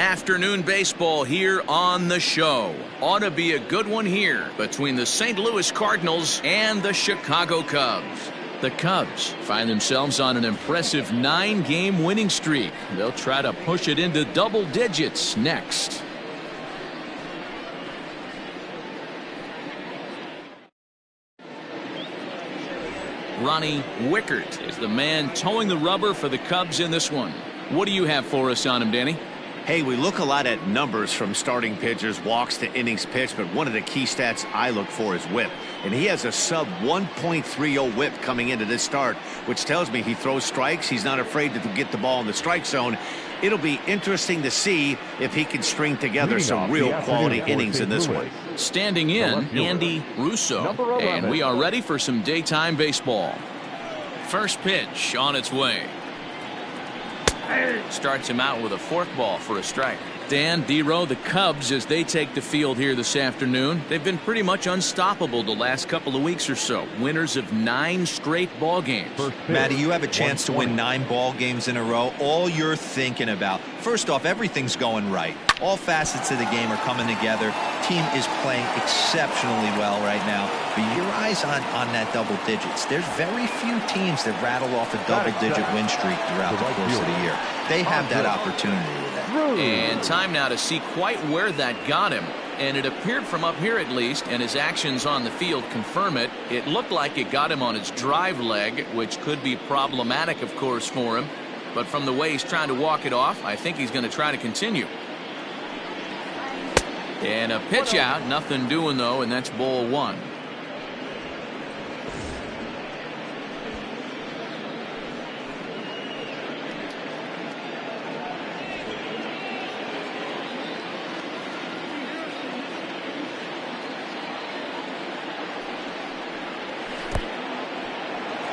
Afternoon baseball here on the show. Ought to be a good one here between the St. Louis Cardinals and the Chicago Cubs. The Cubs find themselves on an impressive 9-game winning streak. They'll try to push it into double digits next. Ronnie Wickert is the man towing the rubber for the Cubs in this one. What do you have for us on him, Danny? Hey, we look a lot at numbers from starting pitchers, walks to innings pitched, but one of the key stats I look for is whip. And he has a sub 1.30 whip coming into this start, which tells me he throws strikes. He's not afraid to get the ball in the strike zone. It'll be interesting to see if he can string together some real quality innings in this one. Standing in, Andy Russo, and we are ready for some daytime baseball. First pitch on its way. Starts him out with a forkball for a strike. Dan, D-Row, the Cubs, as they take the field here this afternoon, they've been pretty much unstoppable the last couple of weeks or so. Winners of 9 straight ball games. Matty, you have a chance to win 9 ball games in a row. All you're thinking about, first off, everything's going right. All facets of the game are coming together. Team is playing exceptionally well right now. But your eyes on that double digits. There's very few teams that rattle off a double-digit win streak throughout the course of the year. They have that opportunity today. And time now to see quite where that got him. And it appeared from up here at least, and his actions on the field confirm it. It looked like it got him on his drive leg, which could be problematic, of course, for him. But from the way he's trying to walk it off, I think he's going to try to continue. And a pitch out, nothing doing though, and that's ball 1.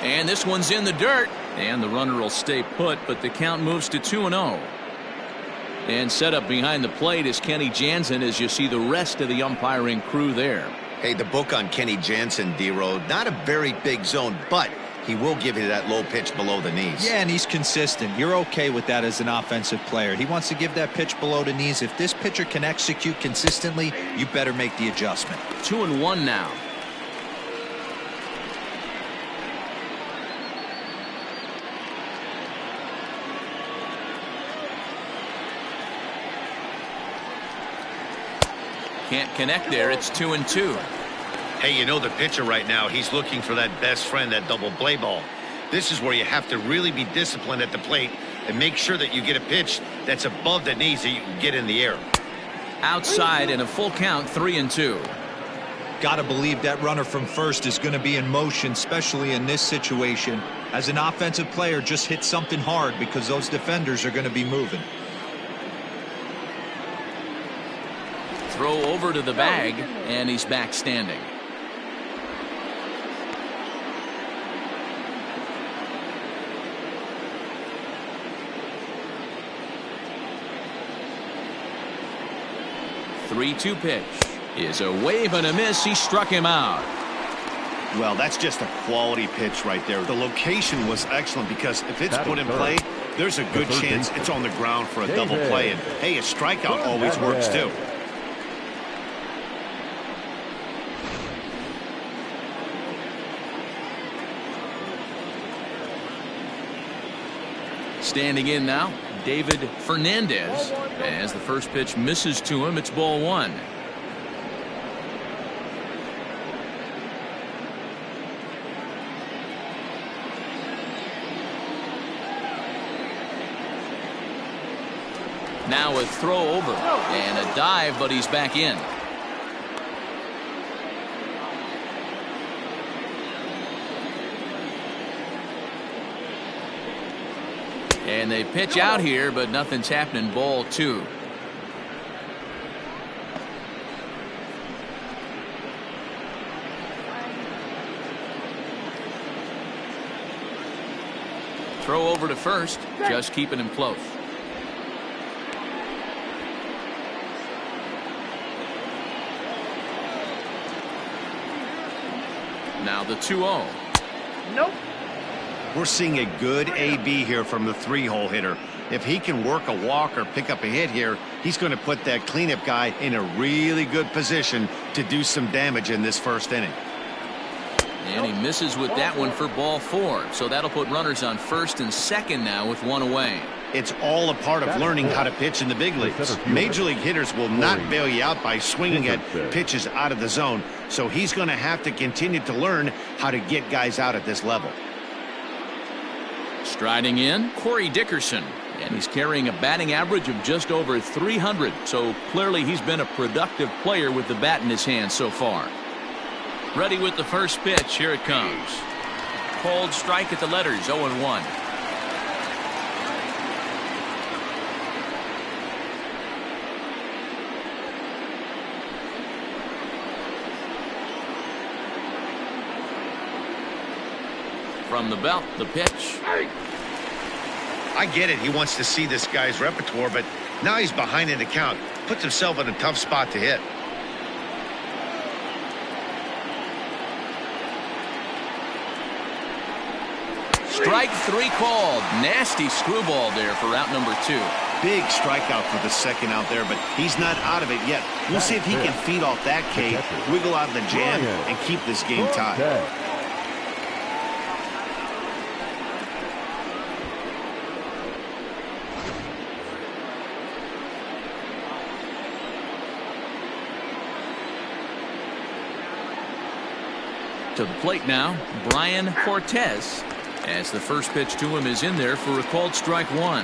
And this one's in the dirt, and the runner will stay put, but the count moves to 2-0. And set up behind the plate is Kenny Jansen as you see the rest of the umpiring crew there. Hey, the book on Kenny Jansen, D-Row, not a very big zone, but he will give you that low pitch below the knees. Yeah, and he's consistent. You're okay with that as an offensive player. He wants to give that pitch below the knees. If this pitcher can execute consistently, you better make the adjustment. 2-1 now. Can't connect there. It's 2-2. Hey, you know the pitcher right now, he's looking for that best friend, that double play ball. This is where you have to really be disciplined at the plate and make sure that you get a pitch that's above the knees that you can get in the air. Outside and a full count, 3-2. Got to believe that runner from first is going to be in motion, especially in this situation. As an offensive player, just hit something hard because those defenders are going to be moving. Throw over to the bag, and he's back standing. Three-two pitch is a wave and a miss. He struck him out. Well, that's just a quality pitch right there. The location was excellent because if it's put in play, there's a good chance it's on the ground for a double play. And hey, a strikeout always works too. Standing in now, David Fernandez. As the first pitch misses to him, it's ball 1. Now a throw over and a dive, but he's back in. And they pitch out here, but nothing's happening. Ball 2. Throw over to first, just keeping him close. Now the 2-0. Nope. We're seeing a good AB here from the 3-hole hitter. If he can work a walk or pick up a hit here, he's going to put that cleanup guy in a really good position to do some damage in this first inning. And he misses with that one for ball 4. So that'll put runners on first and second now with one away. It's all a part of learning how to pitch in the big leagues. Major league hitters will not bail you out by swinging at pitches out of the zone. So he's going to have to continue to learn how to get guys out at this level. Striding in, Corey Dickerson. And he's carrying a batting average of just over 300. So clearly he's been a productive player with the bat in his hand so far. Ready with the first pitch. Here it comes. Cold strike at the letters, 0-1. From the belt, the pitch. I get it. He wants to see this guy's repertoire, but now he's behind in the count. Puts himself in a tough spot to hit. Strike 3 called. Nasty screwball there for out number 2. Big strikeout for the second out there, but he's not out of it yet. We'll see if he can feed off that K, wiggle out of the jam, and keep this game tied. To the plate now, Brian Cortez, as the first pitch to him is in there for a called strike 1.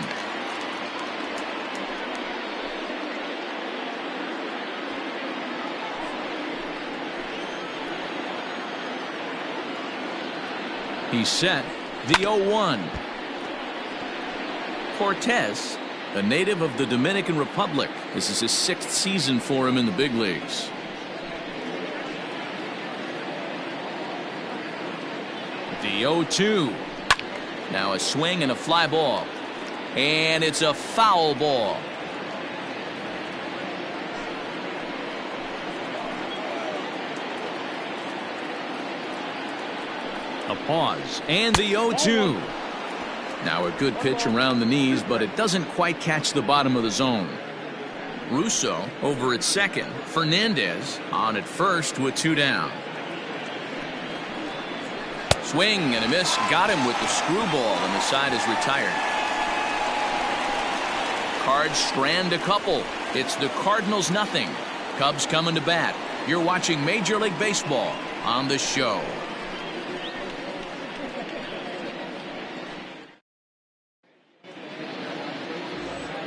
He's set. The 0-1. Cortez, a native of the Dominican Republic. This is his 6th season for him in the big leagues. The 0-2. Now a swing and a fly ball. And it's a foul ball. A pause. And the 0-2. Now a good pitch around the knees, but it doesn't quite catch the bottom of the zone. Russo over at second. Fernandez on at first with 2 down. Swing and a miss. Got him with the screwball, and the side is retired. Cards strand a couple. It's the Cardinals 0. Cubs coming to bat. You're watching Major League Baseball on the show.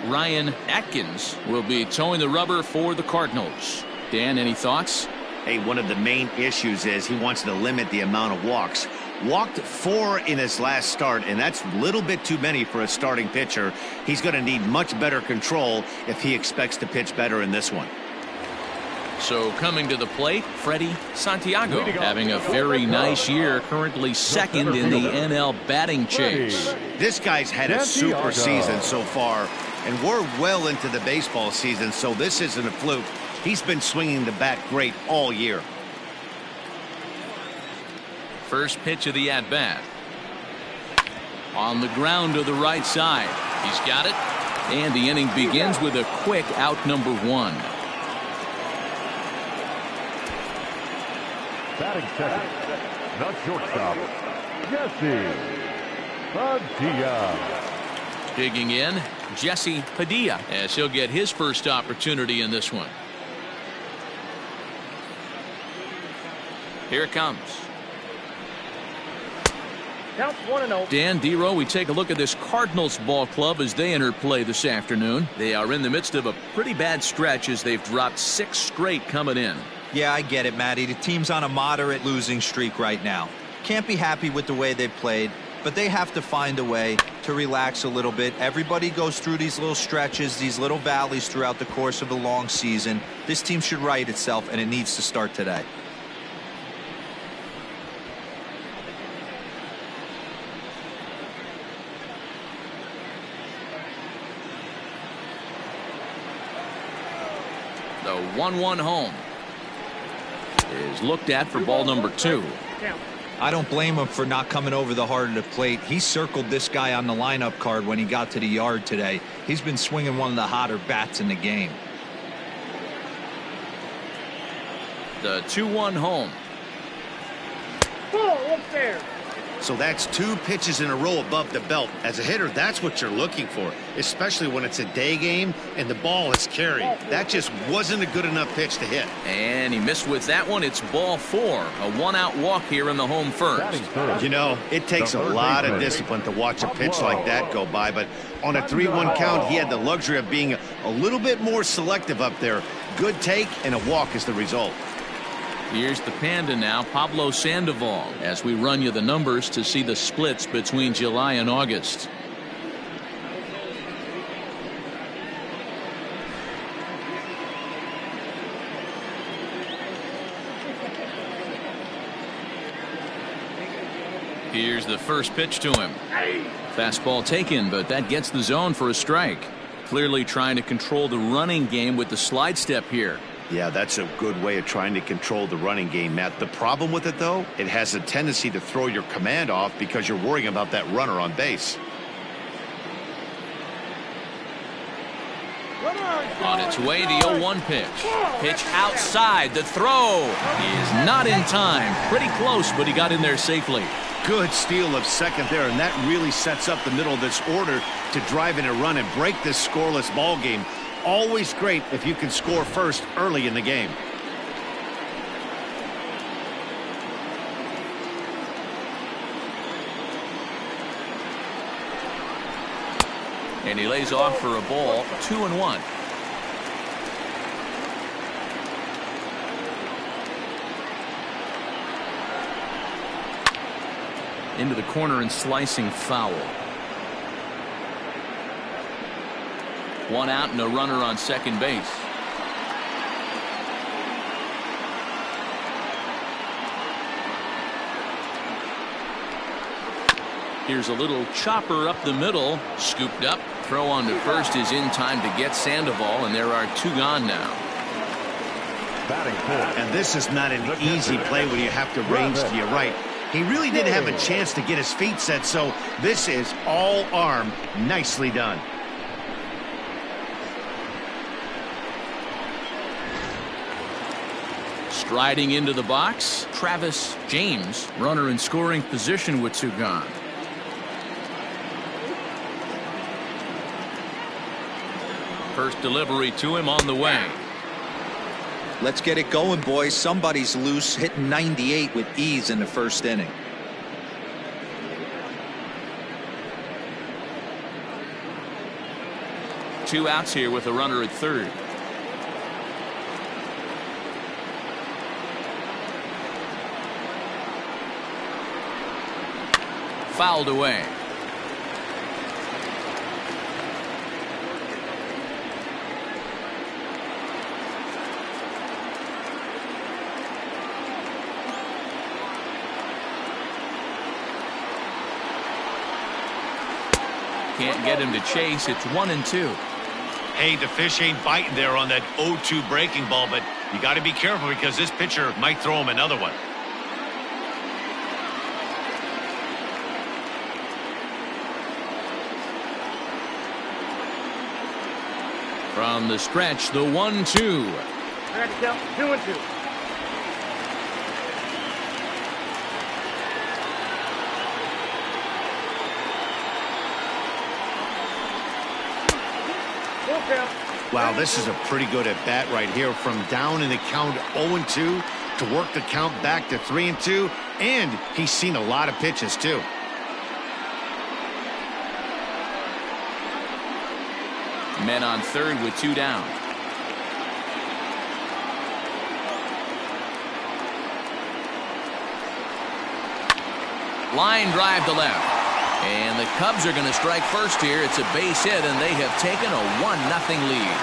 Ryan Atkins will be towing the rubber for the Cardinals. Dan, any thoughts? Hey, one of the main issues is he wants to limit the amount of walks. Walked 4 in his last start, and that's a little bit too many for a starting pitcher. He's going to need much better control if he expects to pitch better in this one. So coming to the plate, Freddie Santiago, having a very nice year, currently 2nd in the NL batting chase. This guy's had a super season so far, and we're well into the baseball season, so this isn't a fluke. He's been swinging the bat great all year. First pitch of the at-bat. On the ground to the right side. He's got it. And the inning begins with a quick out number 1. Batting second, the shortstop, Jesse Padilla. Digging in, Jesse Padilla, as he'll get his first opportunity in this one. Here it comes. Counts 1-0. Dan Dero, we take a look at this Cardinals ball club as they enter play this afternoon. They are in the midst of a pretty bad stretch as they've dropped 6 straight coming in. Yeah, I get it, Matty. The team's on a moderate losing streak right now. Can't be happy with the way they've played, but they have to find a way to relax a little bit. Everybody goes through these little stretches, these little valleys throughout the course of a long season. This team should right itself, and it needs to start today. The 1-1 home is looked at for ball number 2. I don't blame him for not coming over the heart of the plate. He circled this guy on the lineup card when he got to the yard today. He's been swinging one of the hotter bats in the game. The 2-1 home. Ball upstairs. So that's 2 pitches in a row above the belt. As a hitter, that's what you're looking for, especially when it's a day game and the ball is carried. That just wasn't a good enough pitch to hit. And he missed with that one. It's ball 4. A 1-out walk here in the home first. You know, it takes a lot of discipline to watch a pitch like that go by, but on a 3-1 count, he had the luxury of being a little bit more selective up there. Good take, and a walk is the result. Here's the Panda now, Pablo Sandoval, as we run you the numbers to see the splits between July and August. Here's the first pitch to him. Fastball taken, but that gets the zone for a strike. Clearly trying to control the running game with the slide step here. Yeah, that's a good way of trying to control the running game, Matt. The problem with it, though, it has a tendency to throw your command off because you're worrying about that runner on base. On its way, the 0-1 pitch. Pitch outside, the throw. He is not in time. Pretty close, but he got in there safely. Good steal of second there, and that really sets up the middle of this order to drive in a run and break this scoreless ball game. Always great if you can score first early in the game. And he lays off for a ball, 2-1. Into the corner and slicing foul. 1 out and a runner on second base. Here's a little chopper up the middle, scooped up. Throw on to first is in time to get Sandoval, and there are 2 gone now. And this is not an easy play when you have to range to your right. He really didn't have a chance to get his feet set, so this is all arm. Nicely done. Striding into the box, Travis James, runner in scoring position with 2 gone. First delivery to him on the way. Let's get it going, boys. Somebody's loose, hitting 98 with ease in the first inning. Two outs here with a runner at third. Fouled away. Can't get him to chase. It's 1-2. Hey, the fish ain't biting there on that 0-2 breaking ball, but you got to be careful because this pitcher might throw him another one. From the stretch, the 1-2. Back to count 2-2. Wow, this is a pretty good at bat right here. From down in the count 0-2 to work the count back to 3-2, and he's seen a lot of pitches too. Men on third with 2 down. Line drive to left. And the Cubs are going to strike first here. It's a base hit, and they have taken a 1-0 lead.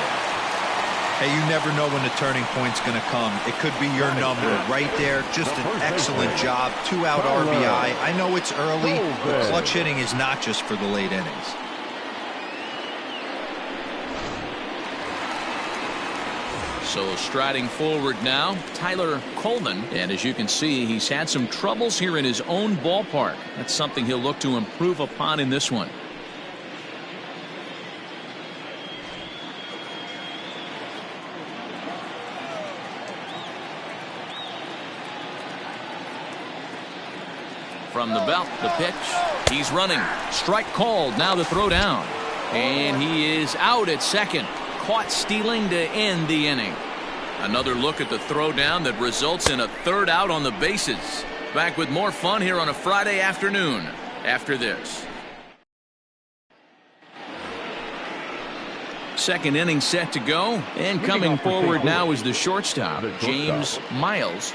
Hey, you never know when the turning point's going to come. It could be your number right there. Just an excellent job. 2-out RBI. I know it's early, but clutch hitting is not just for the late innings. So striding forward now, Tyler Coleman. And as you can see, he's had some troubles here in his own ballpark. That's something he'll look to improve upon in this one. From the belt, the pitch. He's running. Strike called. Now the throw down. And he is out at second. Caught stealing to end the inning. Another look at the throw down that results in a third out on the bases. Back with more fun here on a Friday afternoon after this. Second inning set to go. And coming forward now is the shortstop, James Miles.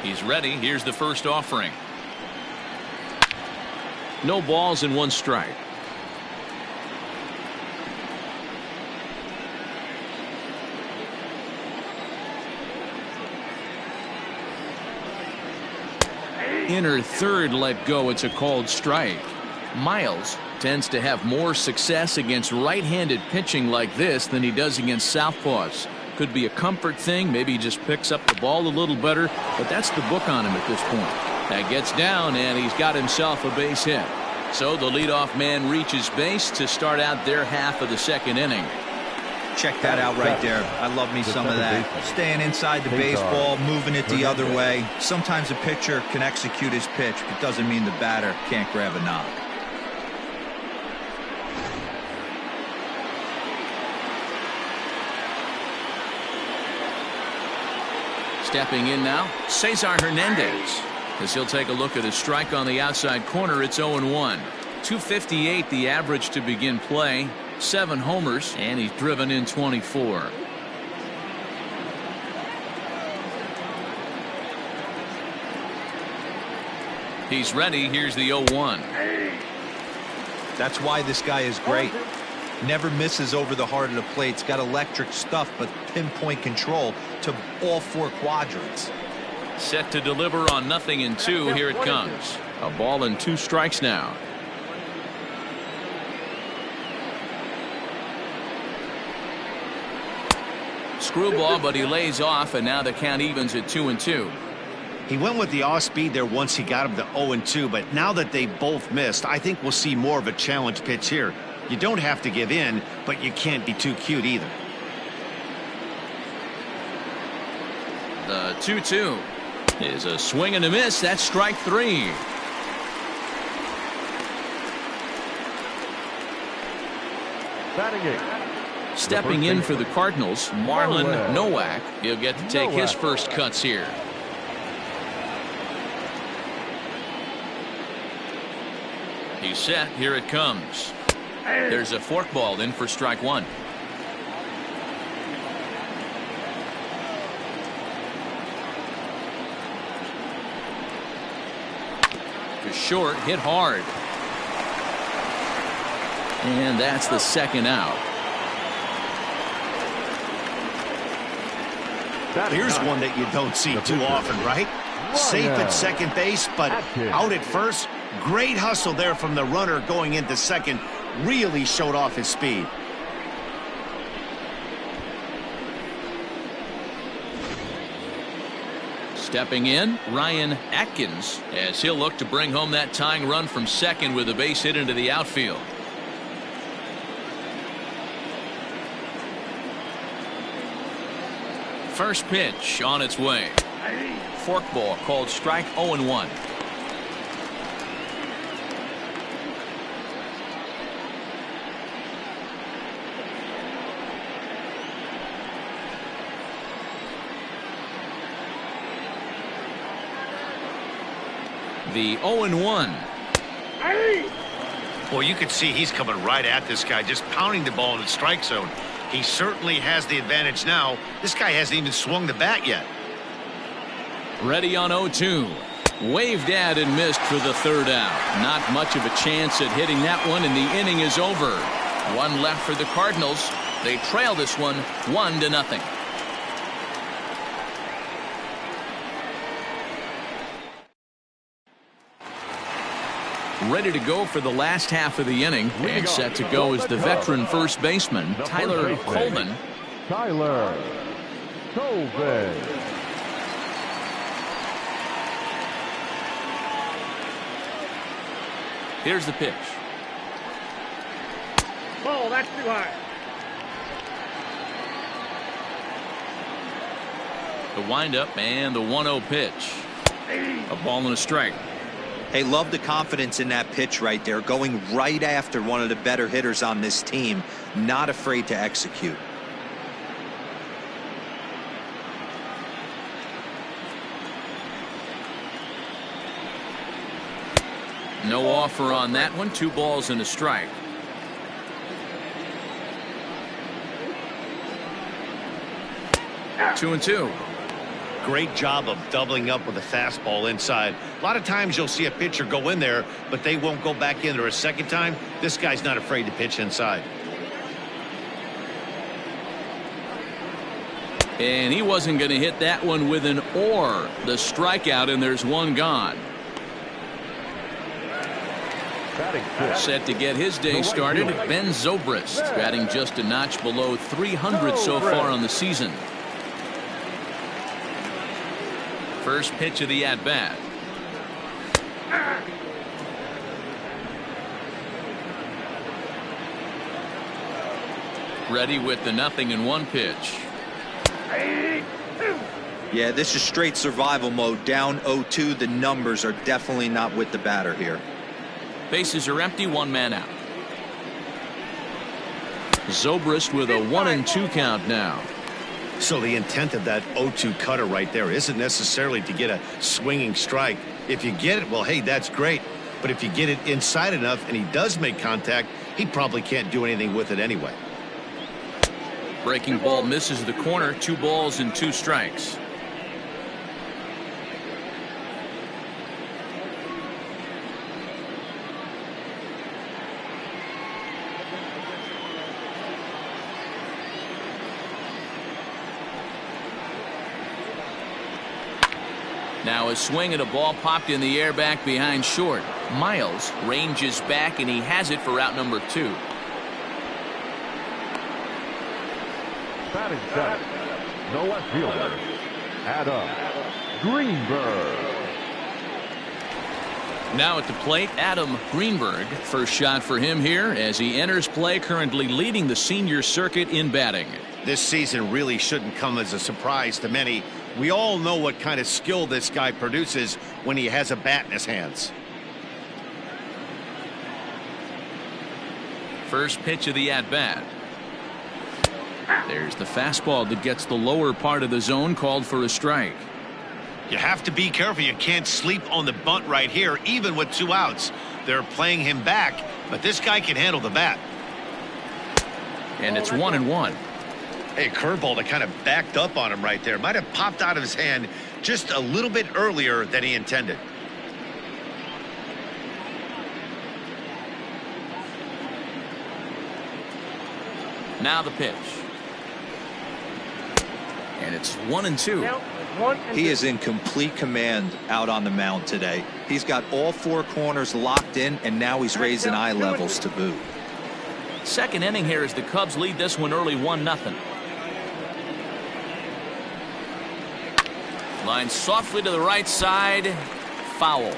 He's ready. Here's the first offering. No balls and one strike. Inner third let go. It's a called strike. Miles tends to have more success against right-handed pitching like this than he does against southpaws. Could be a comfort thing. Maybe he just picks up the ball a little better, but that's the book on him at this point. That gets down, and he's got himself a base hit. So the leadoff man reaches base to start out their half of the second inning. Check that out right there. I love me some of that. Staying inside the baseball, moving it the other way. Sometimes a pitcher can execute his pitch, but doesn't mean the batter can't grab a knock. Stepping in now, Cesar Hernandez. As he'll take a look at his strike on the outside corner, it's 0-1. 258 the average to begin play. 7 homers, and he's driven in 24. He's ready. Here's the 0-1. That's why this guy is great. Never misses over the heart of the plate. It's got electric stuff, but pinpoint control to all 4 quadrants. Set to deliver on 0-2. Here it comes. A ball and 2 strikes now. Screwball, but he lays off, and now the count evens at 2-2. He went with the off speed there once he got him to 0-2, but now that they both missed, I think we'll see more of a challenge pitch here. You don't have to give in, but you can't be too cute either. The 2-2 is a swing and a miss. That's strike 3. Stepping in for the Cardinals, Marlon Nowak. He'll get to take his first cuts here. He's set. Here it comes. There's a forkball in for strike 1. To short, hit hard. And that's the second out. Here's one that you don't see too often, right? Safe at second base, but out at first. Great hustle there from the runner going into second. Really showed off his speed. Stepping in, Ryan Atkins, as he'll look to bring home that tying run from second with a base hit into the outfield. First pitch on its way. Forkball called strike 0-1. The 0-1. Boy, you can see he's coming right at this guy, just pounding the ball in the strike zone. He certainly has the advantage now. This guy hasn't even swung the bat yet. Ready on 0-2. Waved at and missed for the third out. Not much of a chance at hitting that one, and the inning is over. One left for the Cardinals. They trail this one 1-0. Ready to go for the last half of the inning, and set to go is the veteran first baseman, Tyler Colvin. Tyler Colvin. Here's the pitch. Ball, that's too high. The windup and the 1-0 pitch. A ball and a strike. Hey, love the confidence in that pitch right there, going right after one of the better hitters on this team, not afraid to execute. No offer on that one. 2 balls and a strike. Two and two. Great job of doubling up with a fastball inside. A lot of times you'll see a pitcher go in there, but they won't go back in there a second time. This guy's not afraid to pitch inside. And he wasn't going to hit that one with an or. The strikeout, and there's one gone. Set to get his day started, Ben Zobrist, batting just a notch below 300 so far on the season. First pitch of the at-bat. Ready with the 0-1 pitch. Yeah, this is straight survival mode. Down 0-2. The numbers are definitely not with the batter here. Bases are empty, 1 man out. Zobrist with a 1-2 count now. So the intent of that 0-2 cutter right there isn't necessarily to get a swinging strike. If you get it, well, hey, that's great. But if you get it inside enough and he does make contact, he probably can't do anything with it anyway. Breaking ball misses the corner. 2 balls and 2 strikes. Now a swing and a ball popped in the air back behind short. Miles ranges back and he has it for out number 2. Batting center, the left fielder, Adam Greenberg. Now at the plate, Adam Greenberg. First shot for him here as he enters play, currently leading the senior circuit in batting. This season really shouldn't come as a surprise to many. We all know what kind of skill this guy produces when he has a bat in his hands. First pitch of the at-bat. There's the fastball that gets the lower part of the zone, called for a strike. You have to be careful. You can't sleep on the bunt right here, even with 2 outs. They're playing him back, but this guy can handle the bat. And it's 1-1. Hey, curveball that kind of backed up on him right there. Might have popped out of his hand just a little bit earlier than he intended. Now the pitch. And it's 1-2. He is in complete command out on the mound today. He's got all 4 corners locked in, and now he's raising eye levels to boot. Second inning here as the Cubs lead this one early 1-0. Line softly to the right side. Foul.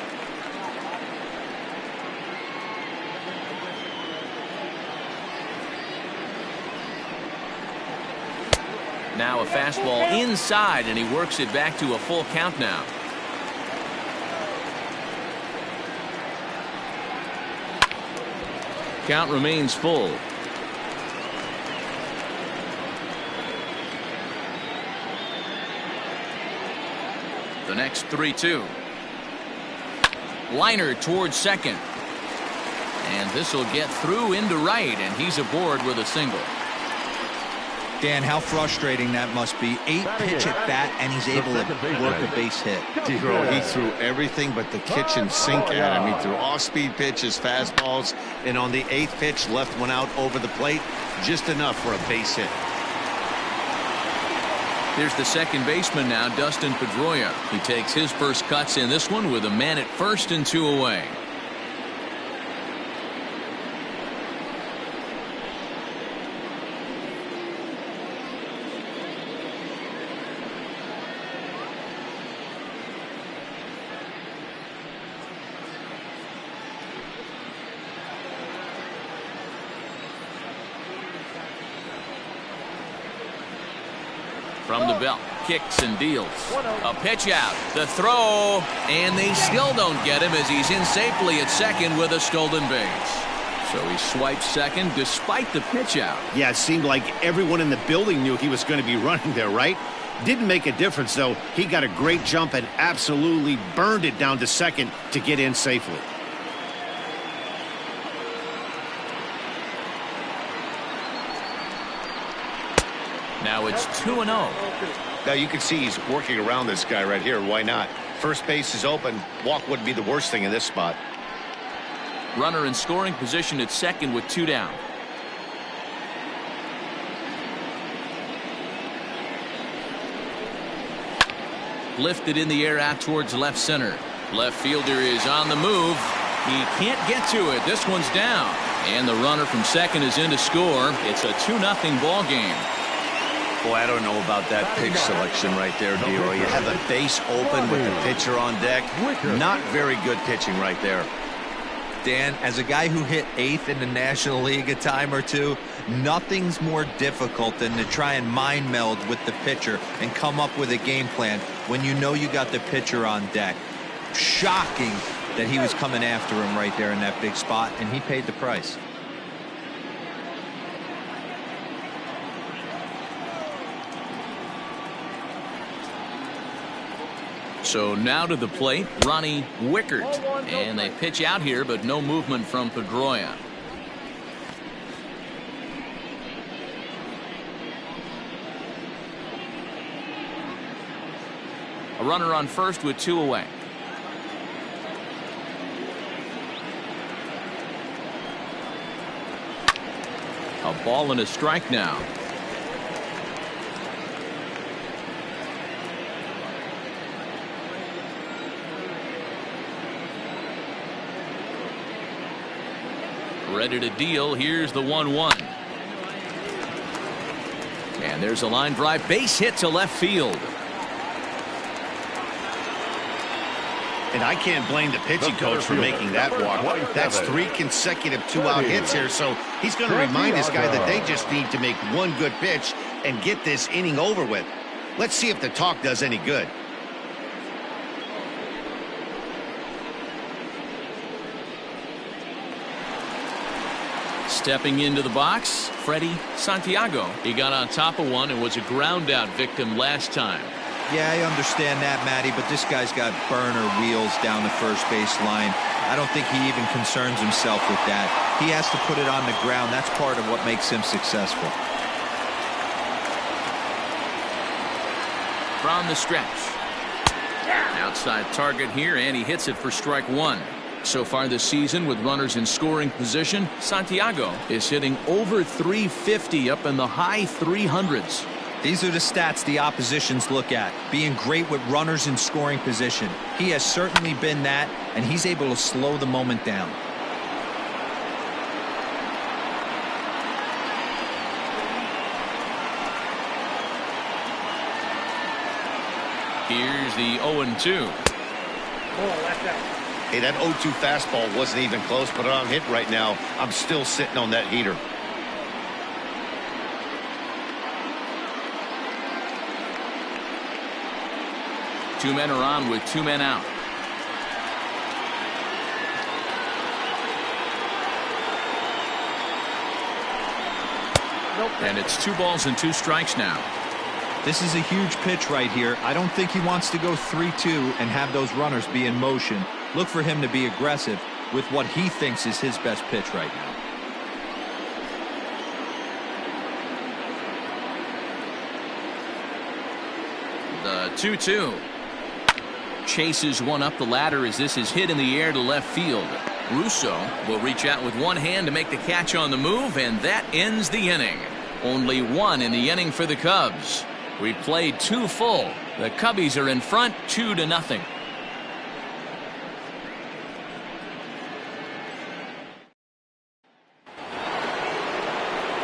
Now a fastball inside, and he works it back to a full count now. Count remains full. The next 3-2. Liner towards second. And this will get through into right, and he's aboard with a single. Dan, how frustrating that must be. 8 pitch at bat, and he's able to work a base hit. D-Row, he threw everything but the kitchen sink at him. He threw off-speed pitches, fastballs, and on the 8th pitch, left one out over the plate. Just enough for a base hit. Here's the second baseman now, Dustin Pedroia. He takes his first cuts in this one with a man at first and 2 away. From the belt, kicks and deals. A pitch out, the throw, and they still don't get him as he's in safely at second with a stolen base. So he swipes second despite the pitch out. Yeah, it seemed like everyone in the building knew he was going to be running there, right? Didn't make a difference, though. He got a great jump and absolutely burned it down to second to get in safely. Now it's 2-0. Now you can see he's working around this guy right here. Why not? First base is open. Walk wouldn't be the worst thing in this spot. Runner in scoring position at second with 2 down. Lifted in the air out towards left center. Left fielder is on the move. He can't get to it. This one's down. And the runner from second is in to score. It's a 2-0 ball game. Boy, I don't know about that pitch selection right there, Dero. You have a base open with the pitcher on deck. Not very good pitching right there. Dan, as a guy who hit 8th in the National League a time or two, nothing's more difficult than to try and mind meld with the pitcher and come up with a game plan when you know you got the pitcher on deck. Shocking that he was coming after him right there in that big spot, and he paid the price. So now to the plate, Ronnie Wickert. And they pitch out here, but no movement from Pedroia. A runner on first with 2 away. A ball and a strike now. Ready to deal. Here's the 1-1. And there's a line drive. Base hit to left field. And I can't blame the pitching coach for making that walk. That's 3 consecutive 2-out hits here, so he's going to remind this guy that they just need to make one good pitch and get this inning over with. Let's see if the talk does any good. Stepping into the box, Freddie Santiago. He got on top of one and was a ground out victim last time. Yeah, I understand that, Matty, but this guy's got burner wheels down the first base line. I don't think he even concerns himself with that. He has to put it on the ground. That's part of what makes him successful. From the stretch. Outside target here, and he hits it for strike 1. So far this season, with runners in scoring position, Santiago is hitting over 350, up in the high 300s. These are the stats the oppositions look at, being great with runners in scoring position. He has certainly been that, and he's able to slow the moment down. Here's the 0-2. Hey, that 0-2 fastball wasn't even close, but on hit right now, I'm still sitting on that heater. Two men are on with 2 men out. And it's 2 balls and 2 strikes now. This is a huge pitch right here. I don't think he wants to go 3-2 and have those runners be in motion. Look for him to be aggressive with what he thinks is his best pitch right now. The 2-2. Chases one up the ladder as this is hit in the air to left field. Russo will reach out with one hand to make the catch on the move, and that ends the inning. Only 1 in the inning for the Cubs. We played 2 full. The Cubbies are in front 2-0.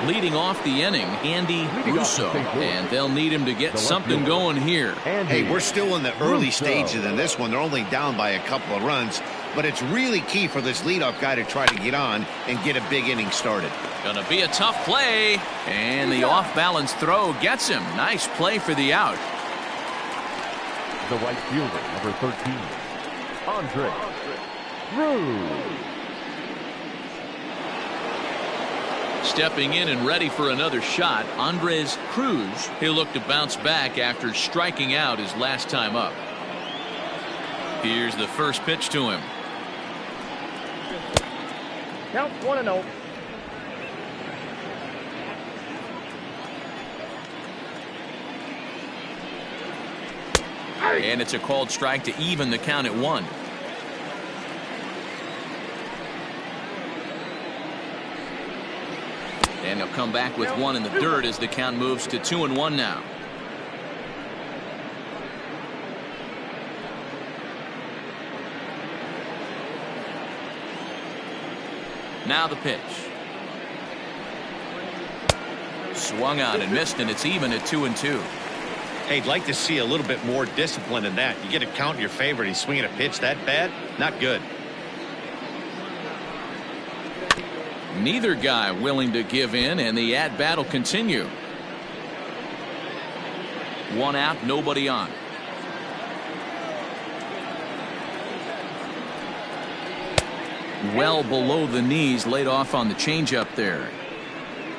Leading off the inning, Andy Russo, and they'll need him to get something going here. Hey, we're still in the early stages in this one. They're only down by a couple of runs. but it's really key for this leadoff guy to try to get on and get a big inning started. Gonna be a tough play, and the off-balance throw gets him. Nice play for the out. The right fielder, number 13, Andre Cruz. Stepping in and ready for another shot, Andres Cruz. He'll look to bounce back after striking out his last time up. Here's the first pitch to him. Count 1-0. And it's a called strike to even the count at 1. And he'll come back with 1 in the dirt as the count moves to 2-1 now. Now the pitch. Swung on and missed, and it's even at 2-2. Hey, I'd like to see a little bit more discipline in that. You get a count in your favor and he's swinging a pitch that bad? Not good. Neither guy willing to give in, and the at-bat will continue. 1 out, nobody on. Well below the knees, laid off on the changeup there.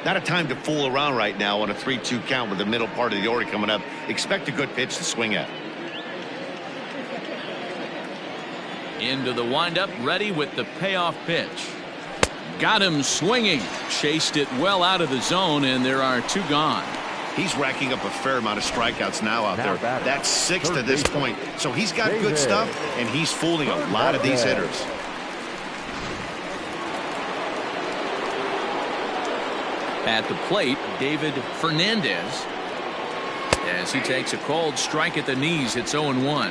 Not a time to fool around right now on a 3-2 count with the middle part of the order coming up. Expect a good pitch to swing at. Into the windup, ready with the payoff pitch. Got him swinging. Chased it well out of the zone, and there are 2 gone. He's racking up a fair amount of strikeouts now out there. That's 6 to this point. So he's got good stuff, and he's fooling a lot of these hitters. At the plate, David Fernandez. As he takes a cold strike at the knees, it's 0-1.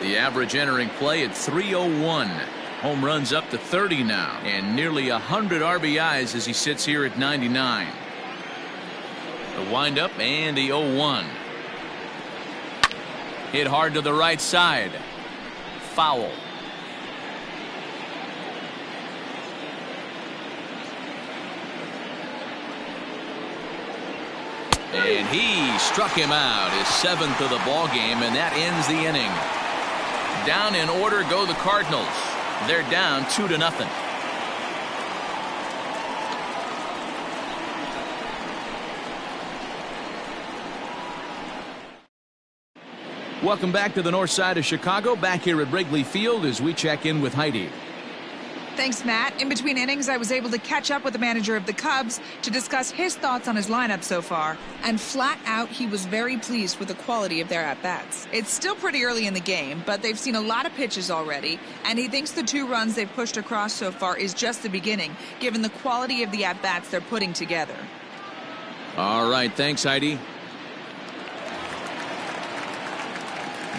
The average entering play at 301. Home runs up to 30 now, and nearly 100 RBIs as he sits here at 99. The windup and the 0-1. Hit hard to the right side. Foul. And he struck him out, his 7th of the ball game, and that ends the inning. Down in order go the Cardinals. They're down 2-0. Welcome back to the north side of Chicago, back here at Wrigley Field as we check in with Heidi. Thanks, Matt. In between innings, I was able to catch up with the manager of the Cubs to discuss his thoughts on his lineup so far. And flat out, he was very pleased with the quality of their at-bats. It's still pretty early in the game, but they've seen a lot of pitches already. And he thinks the 2 runs they've pushed across so far is just the beginning, given the quality of the at-bats they're putting together. All right, thanks, Heidi.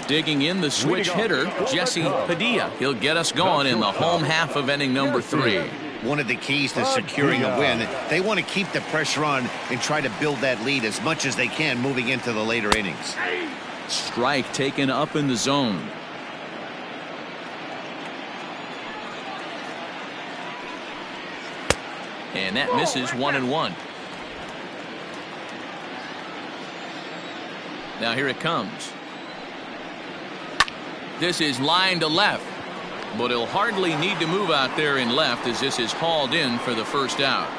Digging in the switch hitter, Jesse Padilla. He'll get us going in the home half of inning number 3. One of the keys to securing a win, they want to keep the pressure on and try to build that lead as much as they can moving into the later innings. Strike taken up in the zone. And that misses 1-1. Now here it comes. This is line to left, but he'll hardly need to move out there in left as this is hauled in for the first out.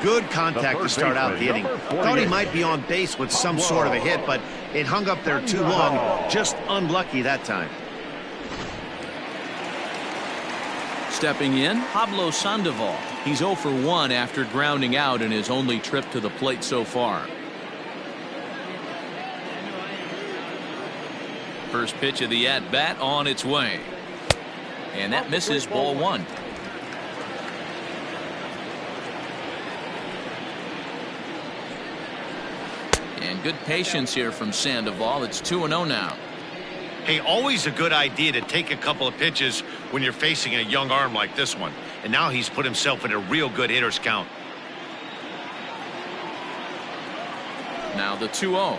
Good contact to start out the inning. Thought he might be on base with some sort of a hit, but it hung up there too long. Just unlucky that time. Stepping in, Pablo Sandoval. He's 0 for 1 after grounding out in his only trip to the plate so far. First pitch of the at-bat on its way. And that misses, ball 1. And good patience here from Sandoval. It's 2-0 now. Hey, always a good idea to take a couple of pitches when you're facing a young arm like this one. And now he's put himself in a real good hitter's count. Now the 2-0.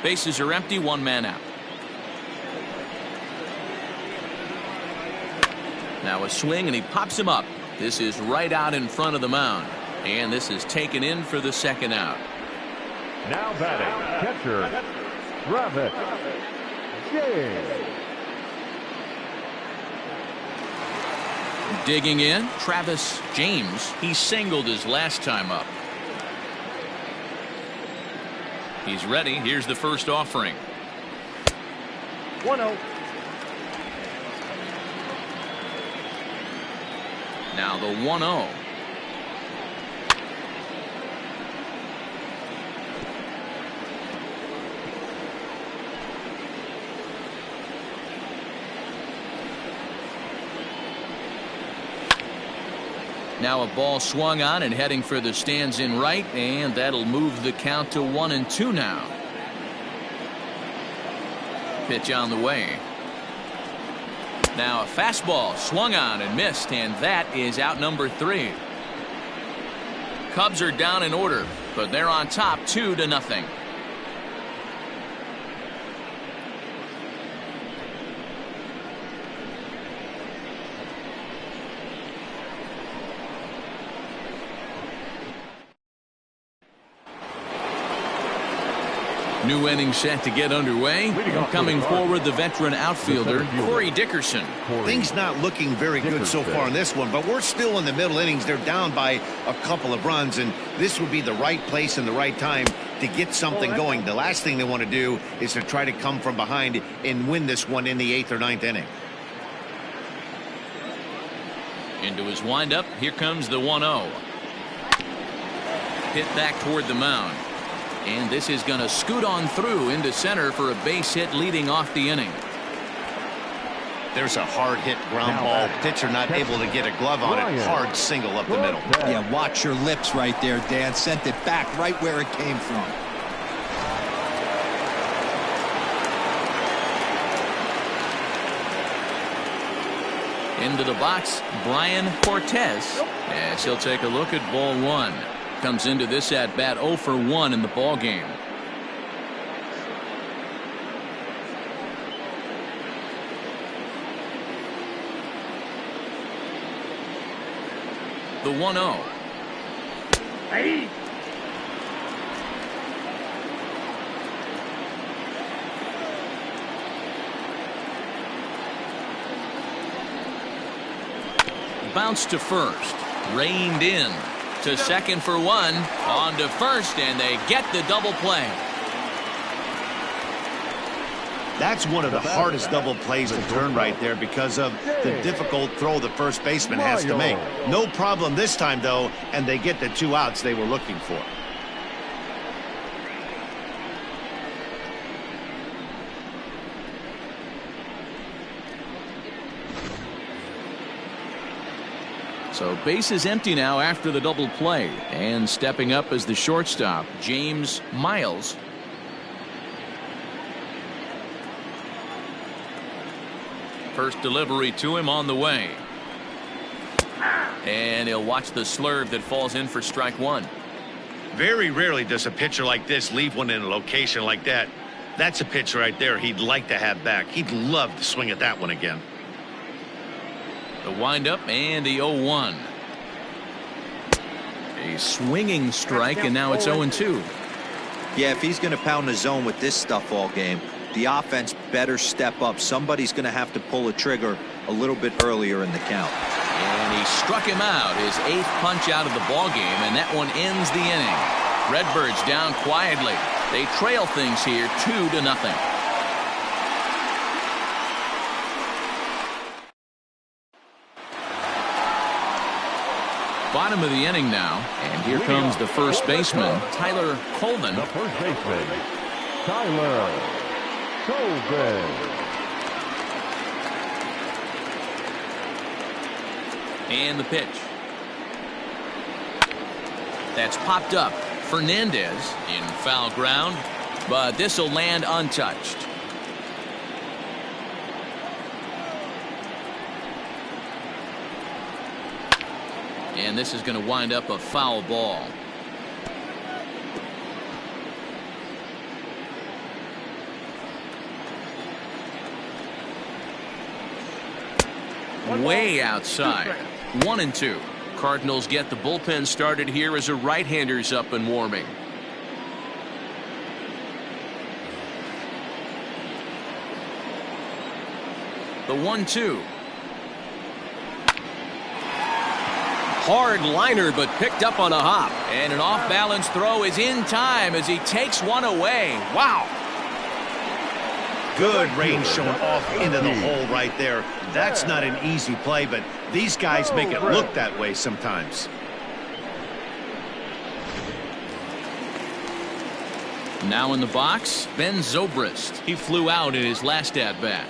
Bases are empty, one man out. Now a swing, and he pops him up. This is right out in front of the mound. And this is taken in for the second out. Now batting, catcher, Travis James. Digging in, Travis James. He singled his last time up. He's ready. Here's the first offering. 1-0. Now the 1-0. Now a ball swung on and heading for the stands in right, and that'll move the count to 1-2 now. Pitch on the way. Now a fastball swung on and missed, and that is out number 3. Cubs are down in order, but they're on top 2-0. New inning set to get underway. Coming forward, the veteran outfielder, Corey Dickerson. Things not looking very good so far in this one, but we're still in the middle innings. They're down by a couple of runs, and this would be the right place and the right time to get something going. The last thing they want to do is to try to come from behind and win this one in the 8th or 9th inning. Into his windup, here comes the 1-0. Hit back toward the mound. And this is going to scoot on through into center for a base hit leading off the inning. There's a hard hit ground ball. Pitcher not able to get a glove on it. Hard single up the middle. Yeah, watch your lips right there, Dan. Sent it back right where it came from. Into the box, Brian Cortez. As he'll take a look at ball 1. Comes into this at bat 0 for 1 in the ball game. The 1-0. Hey. Bounce to first. Reined in. To second for 1, on to first, and they get the double play. That's one of the hardest double plays to turn right there because of the difficult throw the first baseman has to make. No problem this time, though, and they get the 2 outs they were looking for. So base is empty now after the double play, and stepping up as the shortstop, James Miles. First delivery to him on the way. And he'll watch the slurve that falls in for strike 1. Very rarely does a pitcher like this leave one in a location like that. That's a pitch right there he'd like to have back. He'd love to swing at that one again. The windup and the 0-1. A swinging strike, and now it's 0-2. Yeah, if he's going to pound the zone with this stuff all game, the offense better step up. Somebody's going to have to pull a trigger a little bit earlier in the count. And he struck him out, his 8th punch out of the ball game, and that one ends the inning. Redbirds down quietly. They trail things here 2-0. Bottom of the inning now, and here comes the first baseman, Tyler Colvin. The first baseman, Tyler Colvin. And the pitch. That's popped up. Fernandez in foul ground, but this will land untouched. And this is going to wind up a foul ball. way outside. 1-2. Cardinals get the bullpen started here as a right-hander's up and warming. The 1-2. Hard liner, but picked up on a hop. And an off-balance throw is in time as he takes one away. Wow. Good range shown off into the hole right there. That's not an easy play, but these guys make it look that way sometimes. Now in the box, Ben Zobrist. He flew out in his last at-bat.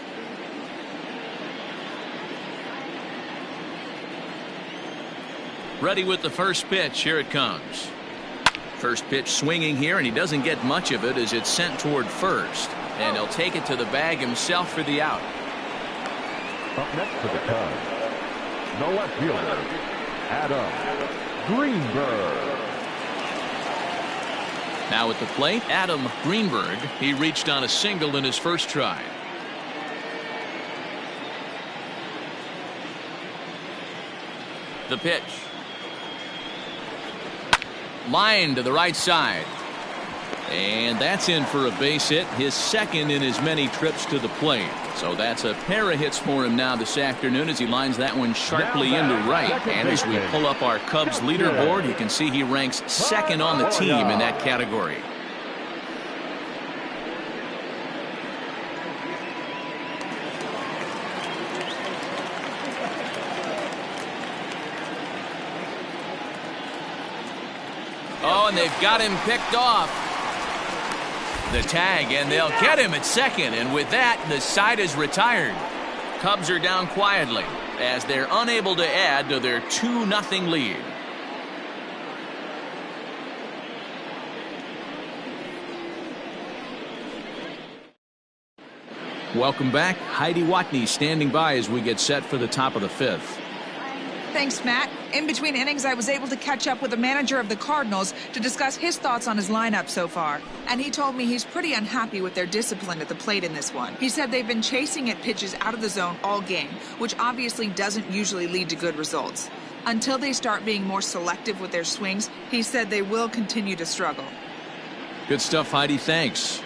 Ready with the first pitch. Here it comes. First pitch swinging here, and he doesn't get much of it as it's sent toward first. And he'll take it to the bag himself for the out. Up next for the Cubs, the left fielder, Adam Greenberg. Now at the plate, Adam Greenberg. He reached on a single in his first try. The pitch. Line to the right side. And that's in for a base hit, his second in as many trips to the plate. So that's a pair of hits for him now this afternoon as he lines that one sharply into right. And as we pull up our Cubs leaderboard, you can see he ranks second on the team in that category. Oh, and they've got him picked off. The tag, and they'll get him at second. And with that, the side is retired. Cubs are down quietly as they're unable to add to their 2-0 lead. Welcome back. Heidi Watney standing by as we get set for the top of the fifth. Thanks, Matt. In between innings, I was able to catch up with the manager of the Cardinals to discuss his thoughts on his lineup so far. And he told me he's pretty unhappy with their discipline at the plate in this one. He said they've been chasing at pitches out of the zone all game, which obviously doesn't usually lead to good results. Until they start being more selective with their swings, he said they will continue to struggle. Good stuff, Heidi. Thanks.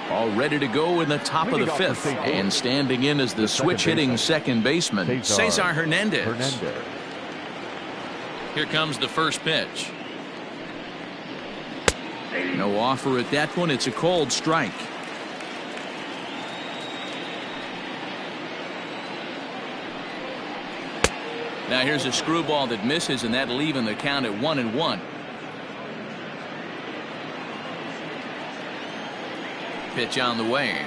All ready to go in the top of the fifth. And standing in as the switch-hitting second baseman, Cesar Hernandez. Here comes the first pitch. No offer at that one. It's a cold strike. Now here's a screwball that misses, and that'll even the count at 1-1. Pitch on the way.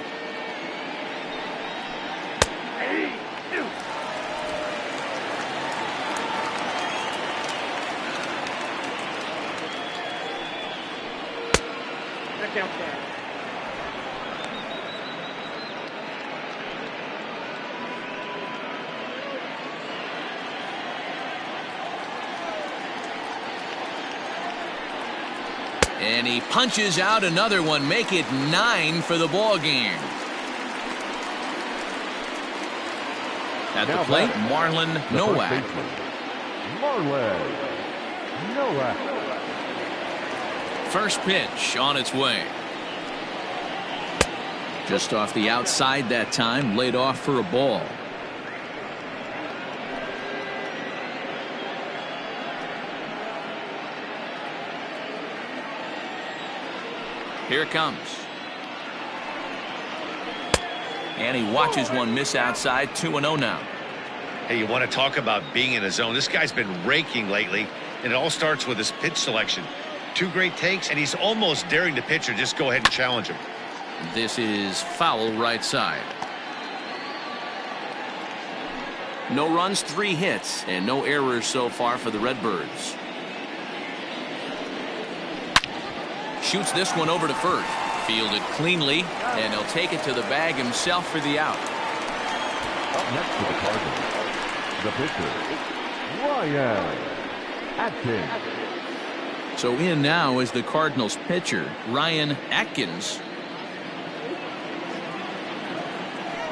And he punches out another one, make it 9 for the ball game. At the plate, Marlon Nowak. First pitch on its way. Just off the outside that time, laid off for a ball. Here it comes. And he watches one miss outside. 2-0 now. Hey, you want to talk about being in a zone? This guy's been raking lately, and it all starts with his pitch selection. 2 great takes, and he's almost daring the pitcher just go ahead and challenge him. This is foul right side. No runs, 3 hits, and no errors so far for the Redbirds. Shoots this one over to first. Fielded cleanly, and he'll take it to the bag himself for the out. Up next for the Cardinals, the pitcher, Ryan Atkins. So in now is the Cardinals pitcher, Ryan Atkins.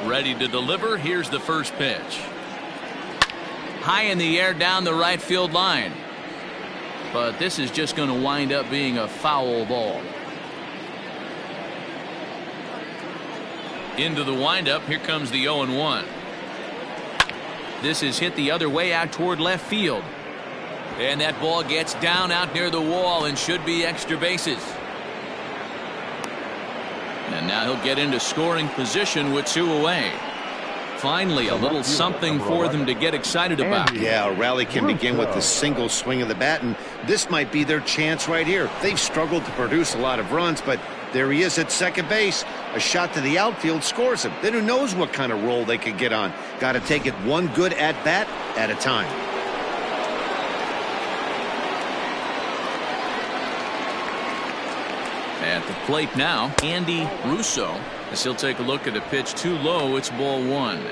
Ready to deliver. Here's the first pitch. High in the air down the right field line. But this is just going to wind up being a foul ball. Into the windup. Here comes the 0-1. This is hit the other way out toward left field. And that ball gets down out near the wall and should be extra bases. And now he'll get into scoring position with 2 away. Finally, a little something for them to get excited about. Yeah, a rally can begin with the single swing of the bat, and this might be their chance right here. They've struggled to produce a lot of runs, but there he is at second base. A shot to the outfield scores him. Then who knows what kind of roll they could get on. Got to take it one good at-bat at a time. At the plate now, Andy Russo, as he'll take a look at a pitch too low. It's ball 1.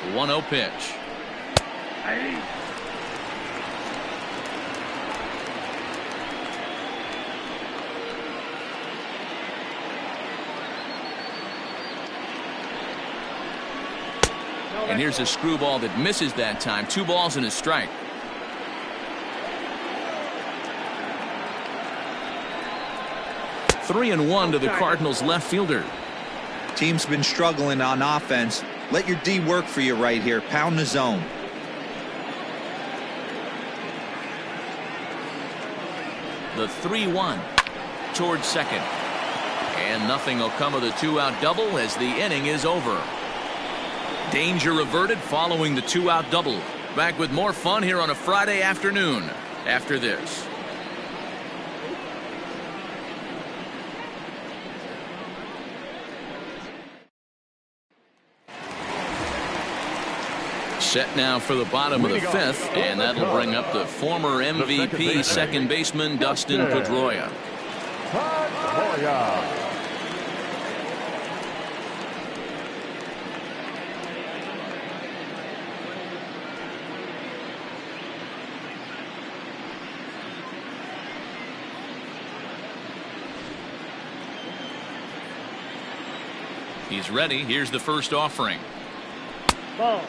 The 1-0 pitch. And here's a screwball that misses that time. 2 balls and a strike. Three and 1 to the Cardinals left fielder. Team's been struggling on offense. Let your D work for you right here. Pound the zone. The 3-1 towards second. And nothing will come of the 2-out double as the inning is over. Danger averted following the 2-out double. Back with more fun here on a Friday afternoon after this. Set now for the bottom of the 5th, and that'll bring up the former MVP second baseman Dustin Pedroia. He's ready. Here's the first offering.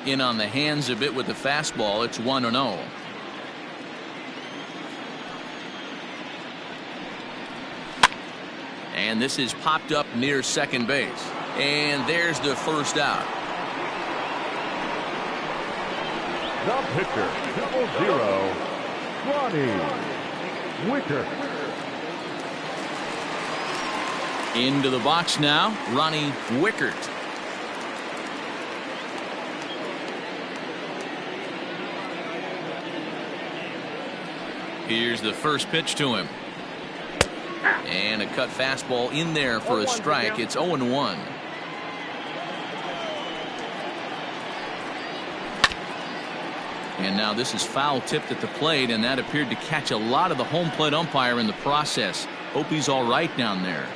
In on the hands a bit with the fastball. It's 1-0. And this is popped up near second base. And there's the first out. The pitcher, 0-0, Ronnie Wicker. Into the box now, Ronnie Wickert. Here's the first pitch to him. And a cut fastball in there for a strike. It's 0-1. And now this is foul tipped at the plate, and that appeared to catch a lot of the home plate umpire in the process. Hope he's all right down there.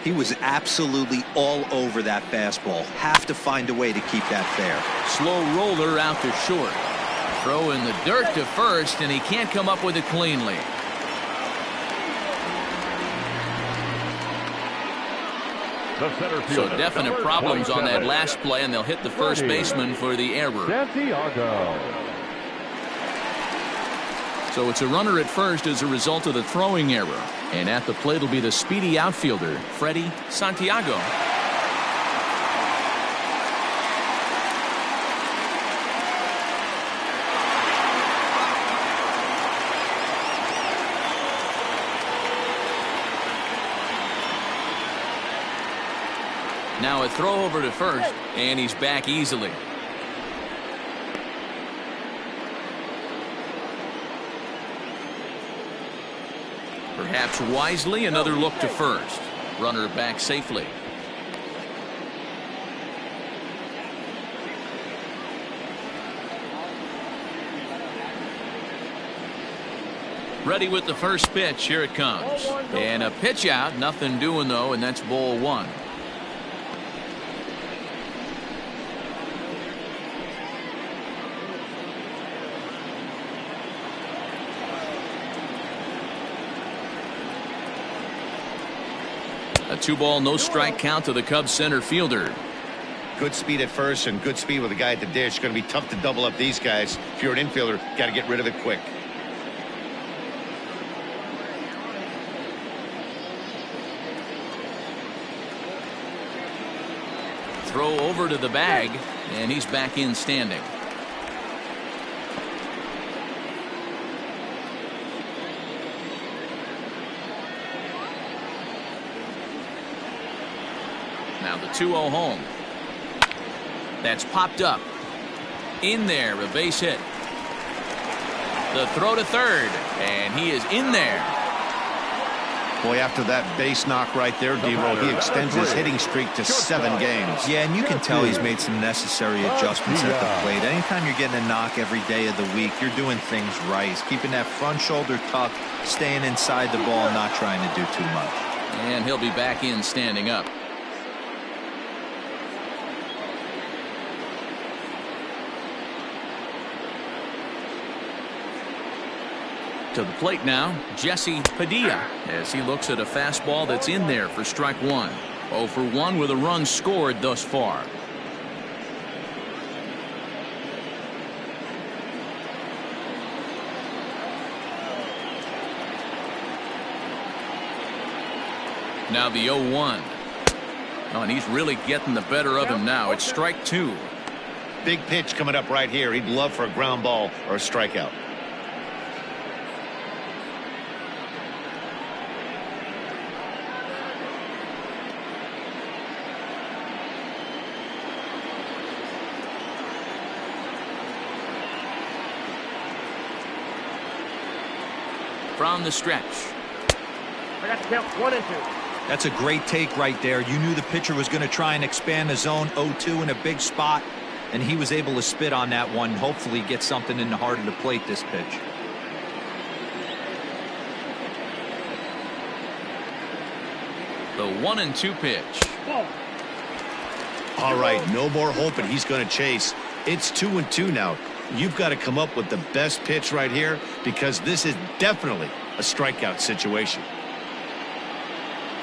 He was absolutely all over that fastball. Have to find a way to keep that fair. Slow roller out to short. Throw in the dirt to first, and he can't come up with it cleanly. So definite problems on that last play, and they'll hit the first baseman for the error. Santiago. So it's a runner at first as a result of the throwing error. And at the plate will be the speedy outfielder, Freddie Santiago. Now a throw over to first, and he's back easily. Perhaps wisely, another look to first. Runner back safely. Ready with the first pitch. Here it comes. And a pitch out. Nothing doing, though, and that's ball 1. 2-ball, no strike count to the Cubs center fielder. Good speed at first and good speed with a guy at the dish. Going to be tough to double up these guys. If you're an infielder, got to get rid of it quick. Throw over to the bag, and he's back in standing. Now the 2-0 home. That's popped up. In there, a base hit. The throw to third, and he is in there. Boy, after that base knock right there, D-Roll, he extends his hitting streak to 7 games. Yeah, and you can tell he's made some necessary adjustments at the plate. Anytime you're getting a knock every day of the week, you're doing things right. He's keeping that front shoulder tucked, staying inside the ball, not trying to do too much. And he'll be back in standing up. To the plate now, Jesse Padilla, as he looks at a fastball that's in there for strike 1. 0 for 1 with a run scored thus far. Now the 0-1. Oh, and he's really getting the better of him now. It's strike 2. Big pitch coming up right here. He'd love for a ground ball or a strikeout. From the stretch. I got to count 1 and 2. That's a great take right there. You knew the pitcher was going to try and expand the zone. 0-2 in a big spot, and he was able to spit on that one. Hopefully get something in the heart of the plate this pitch. The 1-2 pitch. All right, no more hoping he's going to chase. It's 2-2 now. You've got to come up with the best pitch right here, because this is definitely a strikeout situation.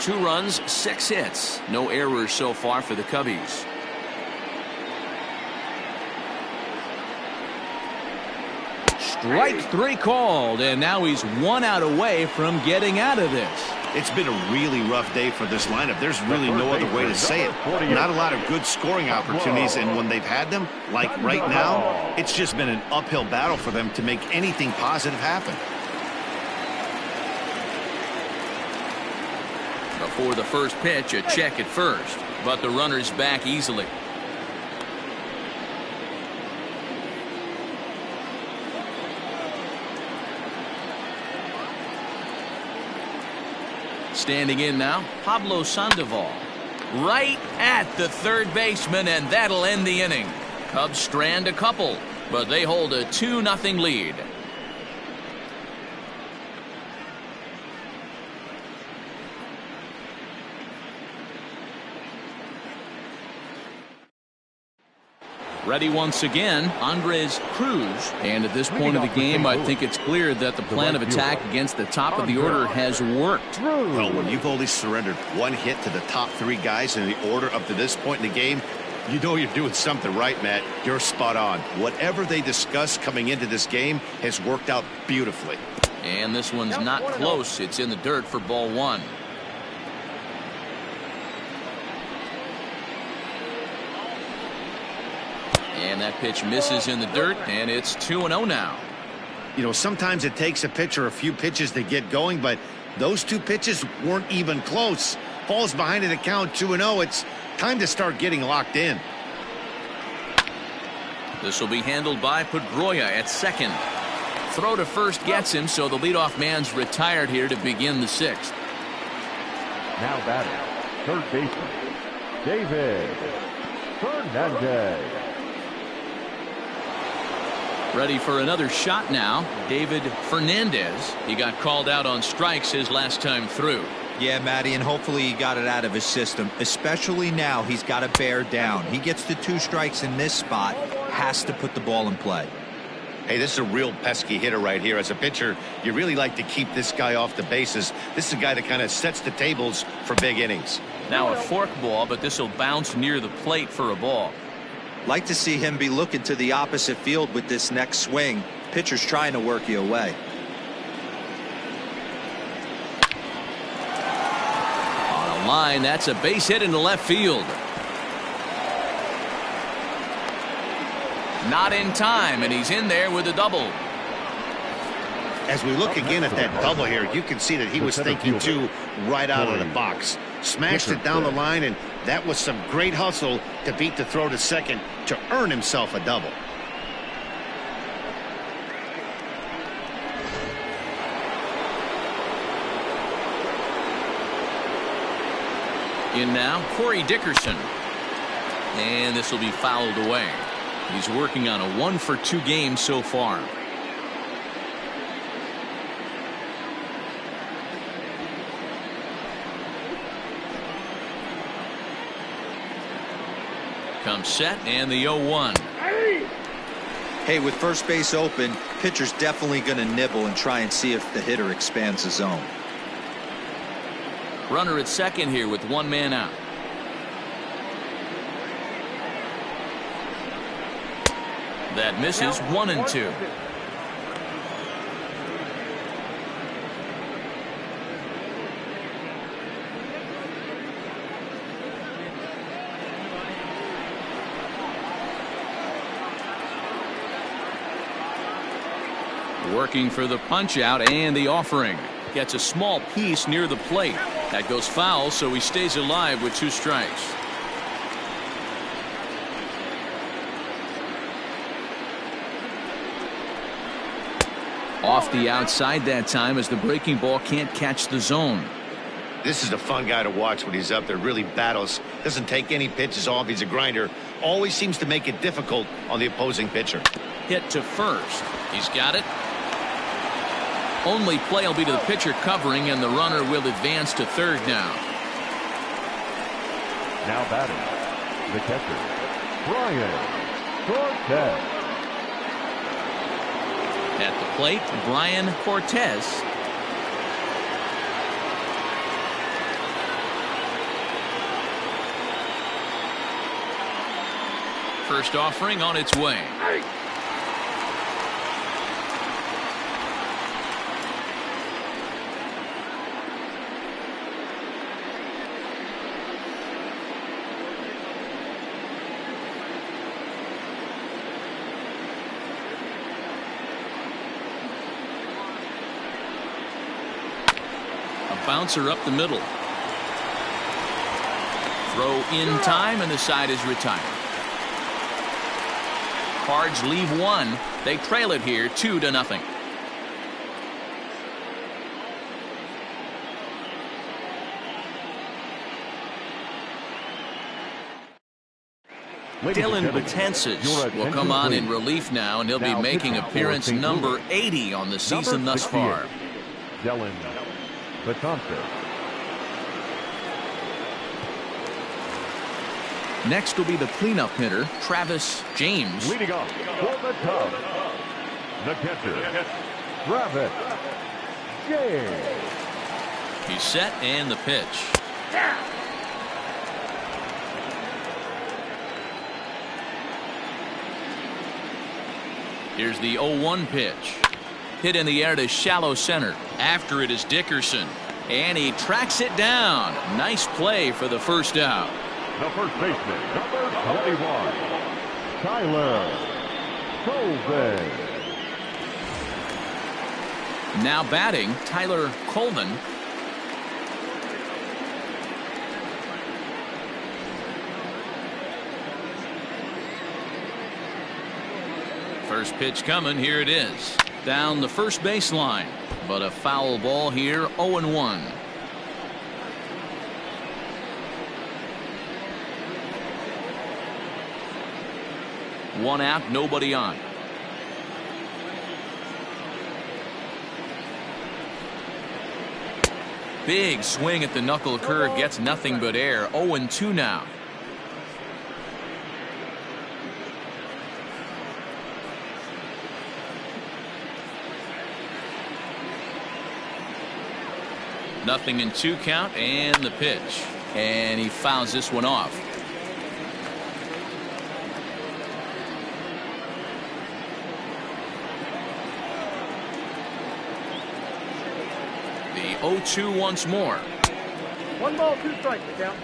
2 runs, 6 hits. No errors so far for the Cubbies. Strike 3 called, and now he's 1 out away from getting out of this. It's been a really rough day for this lineup. There's really no other way to say it. Not a lot of good scoring opportunities, and when they've had them, like right now, it's just been an uphill battle for them to make anything positive happen. Before the first pitch, a check at first, but the runner's back easily. Standing in now, Pablo Sandoval. Right at the third baseman, and that'll end the inning. Cubs strand a couple, but they hold a 2-0 lead. Ready once again, Andres Cruz. And at this point of the game, I think it's clear that the plan of attack against the top of the order has worked. Well, when you've only surrendered 1 hit to the top 3 guys in the order up to this point in the game, you know you're doing something right, Matt. You're spot on. Whatever they discussed coming into this game has worked out beautifully. And this one's not close. It's in the dirt for ball 1. And that pitch misses in the dirt, and it's 2-0 now. You know, sometimes it takes a pitcher a few pitches to get going, but those 2 pitches weren't even close. Falls behind in the count, 2-0. It's time to start getting locked in. This will be handled by Pedroia at second. Throw to first gets him, so the leadoff man's retired here to begin the 6th. Now batting, third baseman, David Fernandez. Ready for another shot now, David Fernandez. He got called out on strikes his last time through. Yeah, Matty, and hopefully he got it out of his system. Especially now, he's got to bear down. He gets the 2 strikes in this spot, has to put the ball in play. Hey, this is a real pesky hitter right here. As a pitcher, you really like to keep this guy off the bases. This is a guy that kind of sets the tables for big innings. Now a fork ball, but this will bounce near the plate for a ball. Like to see him be looking to the opposite field with this next swing. Pitcher's trying to work you away. On a line, that's a base hit into left field. Not in time, and he's in there with a double. As we look again at that double here, you can see that he was thinking too right out of the box. Smashed it down the line, and that was some great hustle to beat the throw to second to earn himself a double. In now, Corey Dickerson. And this will be fouled away. He's working on a 1-for-2 game so far. Comes set and the 0-1. Hey, with first base open, pitcher's definitely going to nibble and try and see if the hitter expands the zone. Runner at second here with one man out. That misses. 1-2. Working for the punch out and the offering. Gets a small piece near the plate. That goes foul, so he stays alive with 2 strikes. Off the outside that time as the breaking ball can't catch the zone. This is a fun guy to watch when he's up there. Really battles. Doesn't take any pitches off. He's a grinder. Always seems to make it difficult on the opposing pitcher. Hit to first. He's got it. Only play will be to the pitcher covering, and the runner will advance to third now. Now batting, the catcher, Brian Cortez. At the plate, Brian Cortez. First offering on its way. Bouncer up the middle. Throw in time, and the side is retired. Cards leave one. They trail it here 2-0. Dylan Betances will come on in relief now, and he'll be making appearance number 80 on the season thus far. Dylan Betances. Next will be the cleanup hitter, Travis James. Leading off for the Cubs, the catcher, Travis James. He's set and the pitch. Here's the 0-1 pitch. Hit in the air to shallow center. After it is Dickerson. And he tracks it down. Nice play for the first out. The first baseman, number 21, Tyler Colvin. Now batting, Tyler Colvin. First pitch coming. Here it is. Down the first baseline. But a foul ball here. 0-1. One out, nobody on. Big swing at the knuckle curve, gets nothing but air. 0-2 now. Nothing in 2 count, and the pitch. And he fouls this one off. The 0-2 once more. 1 ball, 2 strikes, the count.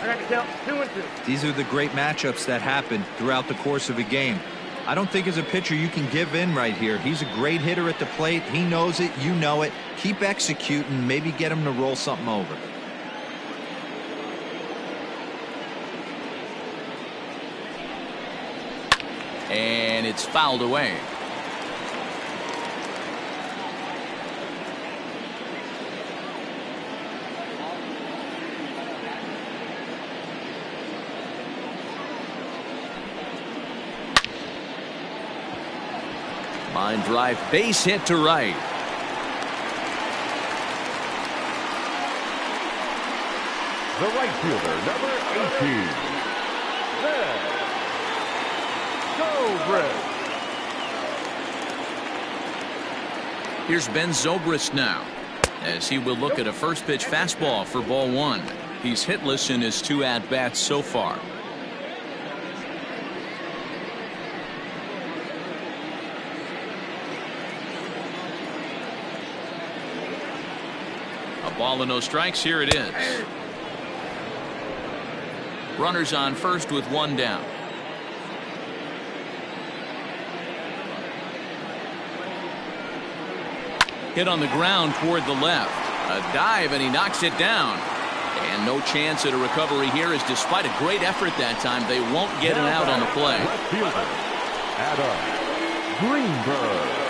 I got the count 2-2. These are the great matchups that happen throughout the course of a game. I don't think as a pitcher you can give in right here. He's a great hitter at the plate. He knows it. You know it. Keep executing. Maybe get him to roll something over. And it's fouled away. Line drive, base hit to right. The right fielder, number 18. Ben Zobrist. Here's Ben Zobrist now, as he will look at a first pitch fastball for ball 1. He's hitless in his 2 at-bats so far. Ball and no strikes. Here it is. Runners on first with 1 down. Hit on the ground toward the left. A dive and he knocks it down. And no chance at a recovery here, as despite a great effort that time, they won't get an out on the play. Left fielder, Adam Greenberg.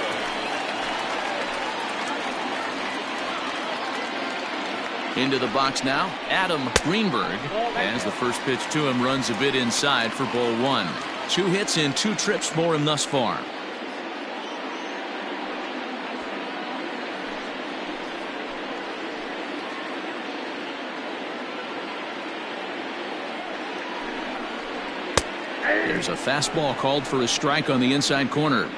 Into the box now, Adam Greenberg, as the first pitch to him runs a bit inside for ball 1. 2 hits in 2 trips for him thus far. There's a fastball called for a strike on the inside corner.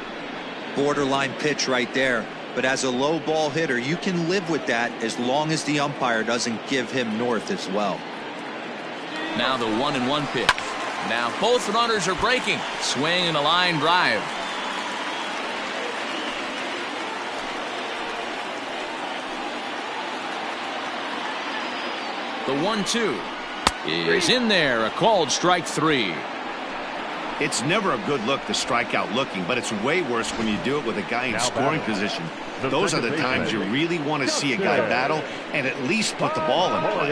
Borderline pitch right there. But as a low ball hitter, you can live with that as long as the umpire doesn't give him north as well. Now the 1-1 pitch. Now both runners are breaking. Swing and a line drive. The 1-2 is in there. A called strike 3. It's never a good look to strike out looking, but it's way worse when you do it with a guy in scoring position. Those are the times you really want to see a guy battle and at least put the ball in play.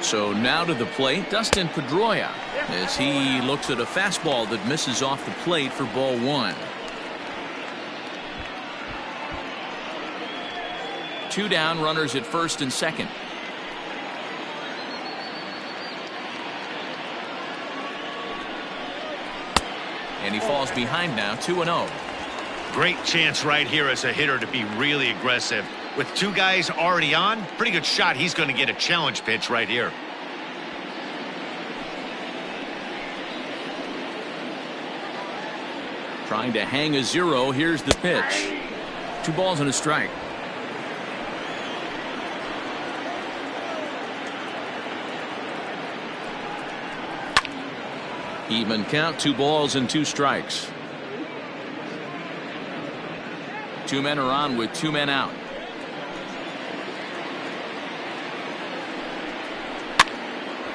So now to the plate, Dustin Pedroia, as he looks at a fastball that misses off the plate for ball 1. 2 down, runners at first and second. And he falls behind now, 2-0. Great chance right here as a hitter to be really aggressive. With 2 guys already on, pretty good shot he's going to get a challenge pitch right here. Trying to hang a 0. Here's the pitch. 2 balls and a strike. Even count, 2 balls and 2 strikes. 2 men are on with 2 men out.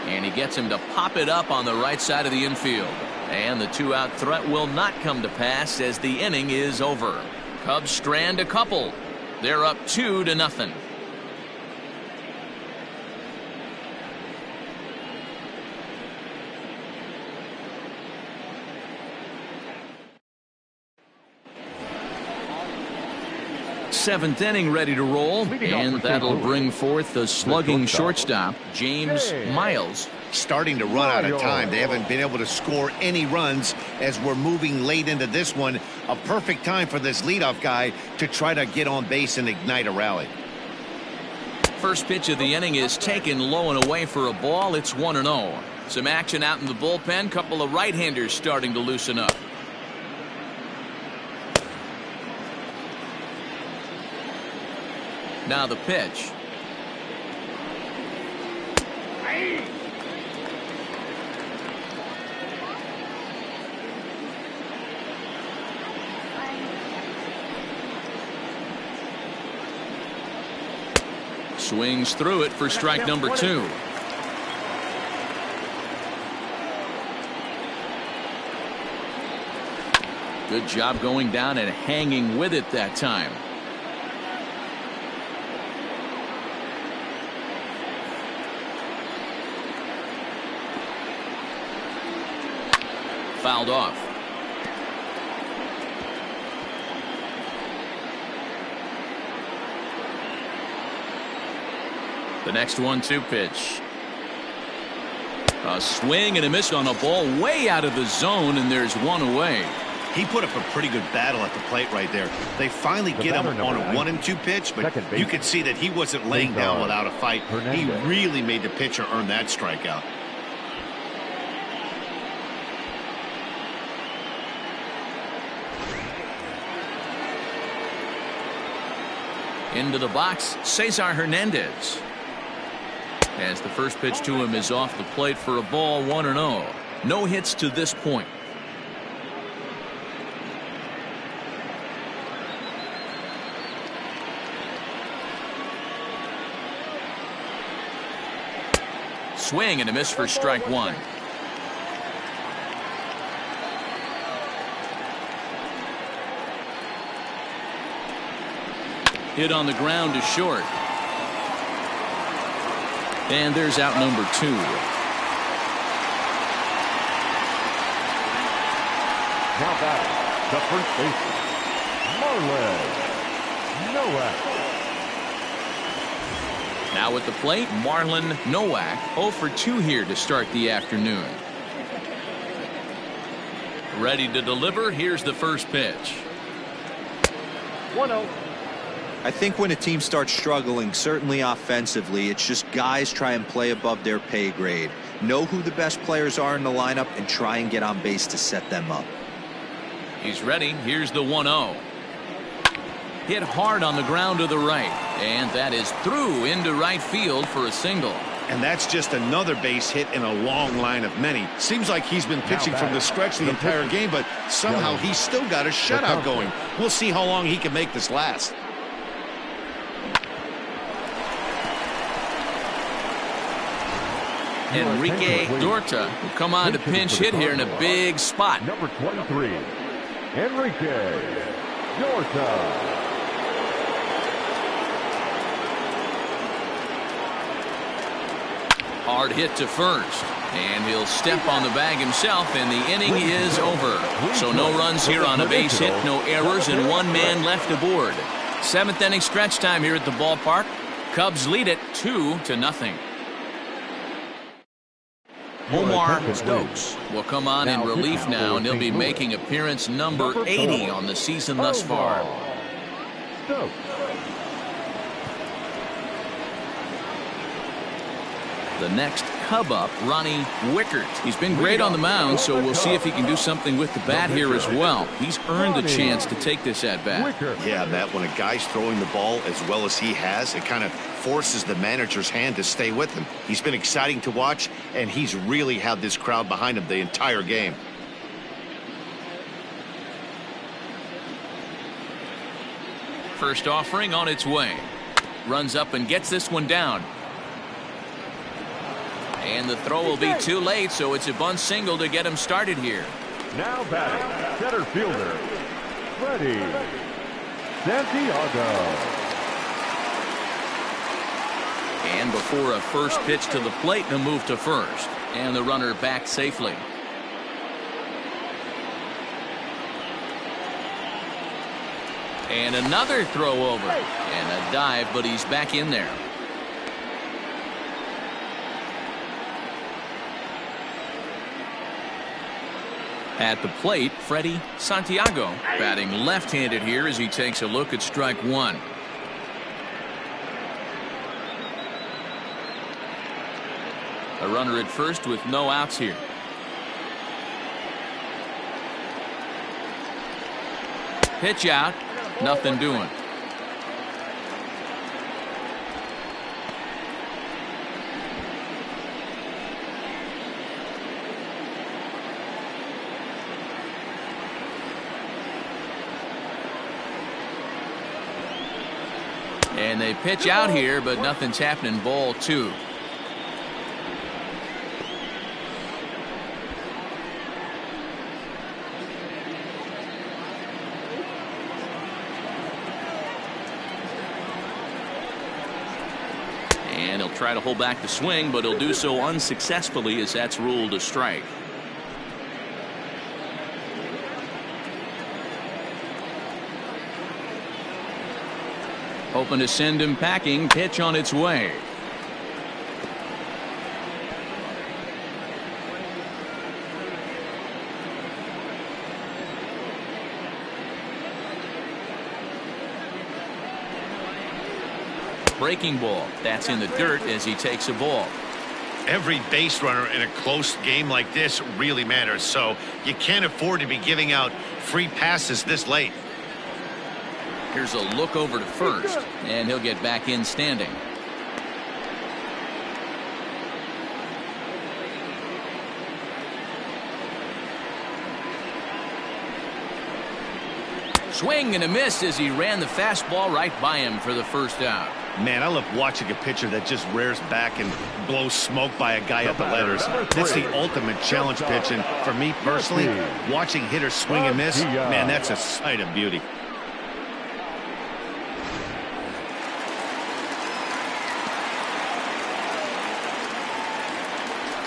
And he gets him to pop it up on the right side of the infield. And the 2-out threat will not come to pass as the inning is over. Cubs strand a couple. They're up 2-0. 7th inning ready to roll, and that'll bring forth the slugging shortstop, James Miles. Starting to run out of time. They haven't been able to score any runs as we're moving late into this one. A perfect time for this leadoff guy to try to get on base and ignite a rally. First pitch of the inning is taken low and away for a ball. It's 1-0. Some action out in the bullpen. Couple of right-handers starting to loosen up. Now the pitch. Swings through it for strike number 2. Good job going down and hanging with it that time. Fouled off. The next 1-2 pitch. A swing and a miss on a ball way out of the zone, and there's one away. He put up a pretty good battle at the plate right there. They finally get him on a 1-2 pitch, but you could see that he wasn't laying down without a fight. He really made the pitcher earn that strikeout. Into the box, Cesar Hernandez. As the first pitch to him is off the plate for a ball, 1-0. No hits to this point. Swing and a miss for strike 1. Hit on the ground to short. And there's out number 2. Now batting, the first baseman, Marlon Nowak. Now at the plate, Marlon Nowak, 0 for 2 here to start the afternoon. Ready to deliver. Here's the first pitch. 1-0. I think when a team starts struggling, certainly offensively, it's just guys try and play above their pay grade. Know who the best players are in the lineup and try and get on base to set them up. He's ready. Here's the 1-0. Hit hard on the ground to the right, and that is through into right field for a single. And that's just another base hit in a long line of many. Seems like he's been pitching from the stretch the entire game, but somehow he's still got a shutout going. We'll see how long he can make this last. Enrique Dorta will come on to pinch hit here in a big spot. Number 23, Enrique Dorta. Hard hit to first, and he'll step on the bag himself, and the inning is over. So no runs here on a base hit, no errors, and 1 man left aboard. 7th inning stretch time here at the ballpark. Cubs lead it 2-0. Omar Stokes will come on in relief now, and he'll be making appearance number 80 on the season thus far. Stokes. The next Cub up, Ronnie Wickert. He's been great on the mound, so we'll see if he can do something with the bat here as well. He's earned the chance to take this at bat. Yeah, Matt, when a guy's throwing the ball as well as he has, it kind of forces the manager's hand to stay with him. He's been exciting to watch, and he's really had this crowd behind him the entire game. First offering on its way. Runs up and gets this one down. And the throw will be too late, so it's a bunt single to get him started here. Now batting, center fielder, Freddie Santiago. And before a first pitch to the plate, he'll move to first. And the runner back safely. And another throw over. And a dive, but he's back in there. At the plate, Freddie Santiago batting left-handed here as he takes a look at strike one. A runner at first with no outs here. Pitch out, nothing doing. And they pitch out here, but nothing's happening. Ball two. And he'll try to hold back the swing, but he'll do so unsuccessfully as that's ruled a strike. Hoping to send him packing. Pitch on its way. Breaking ball. That's in the dirt as he takes a ball. Every base runner in a close game like this really matters, so you can't afford to be giving out free passes this late. Here's a look over to first, and he'll get back in standing. Swing and a miss as he ran the fastball right by him for the first out. Man, I love watching a pitcher that just rears back and blows smoke by a guy at the letters. That's the ultimate challenge pitch, and for me personally, watching hitters swing and miss, man, that's a sight of beauty.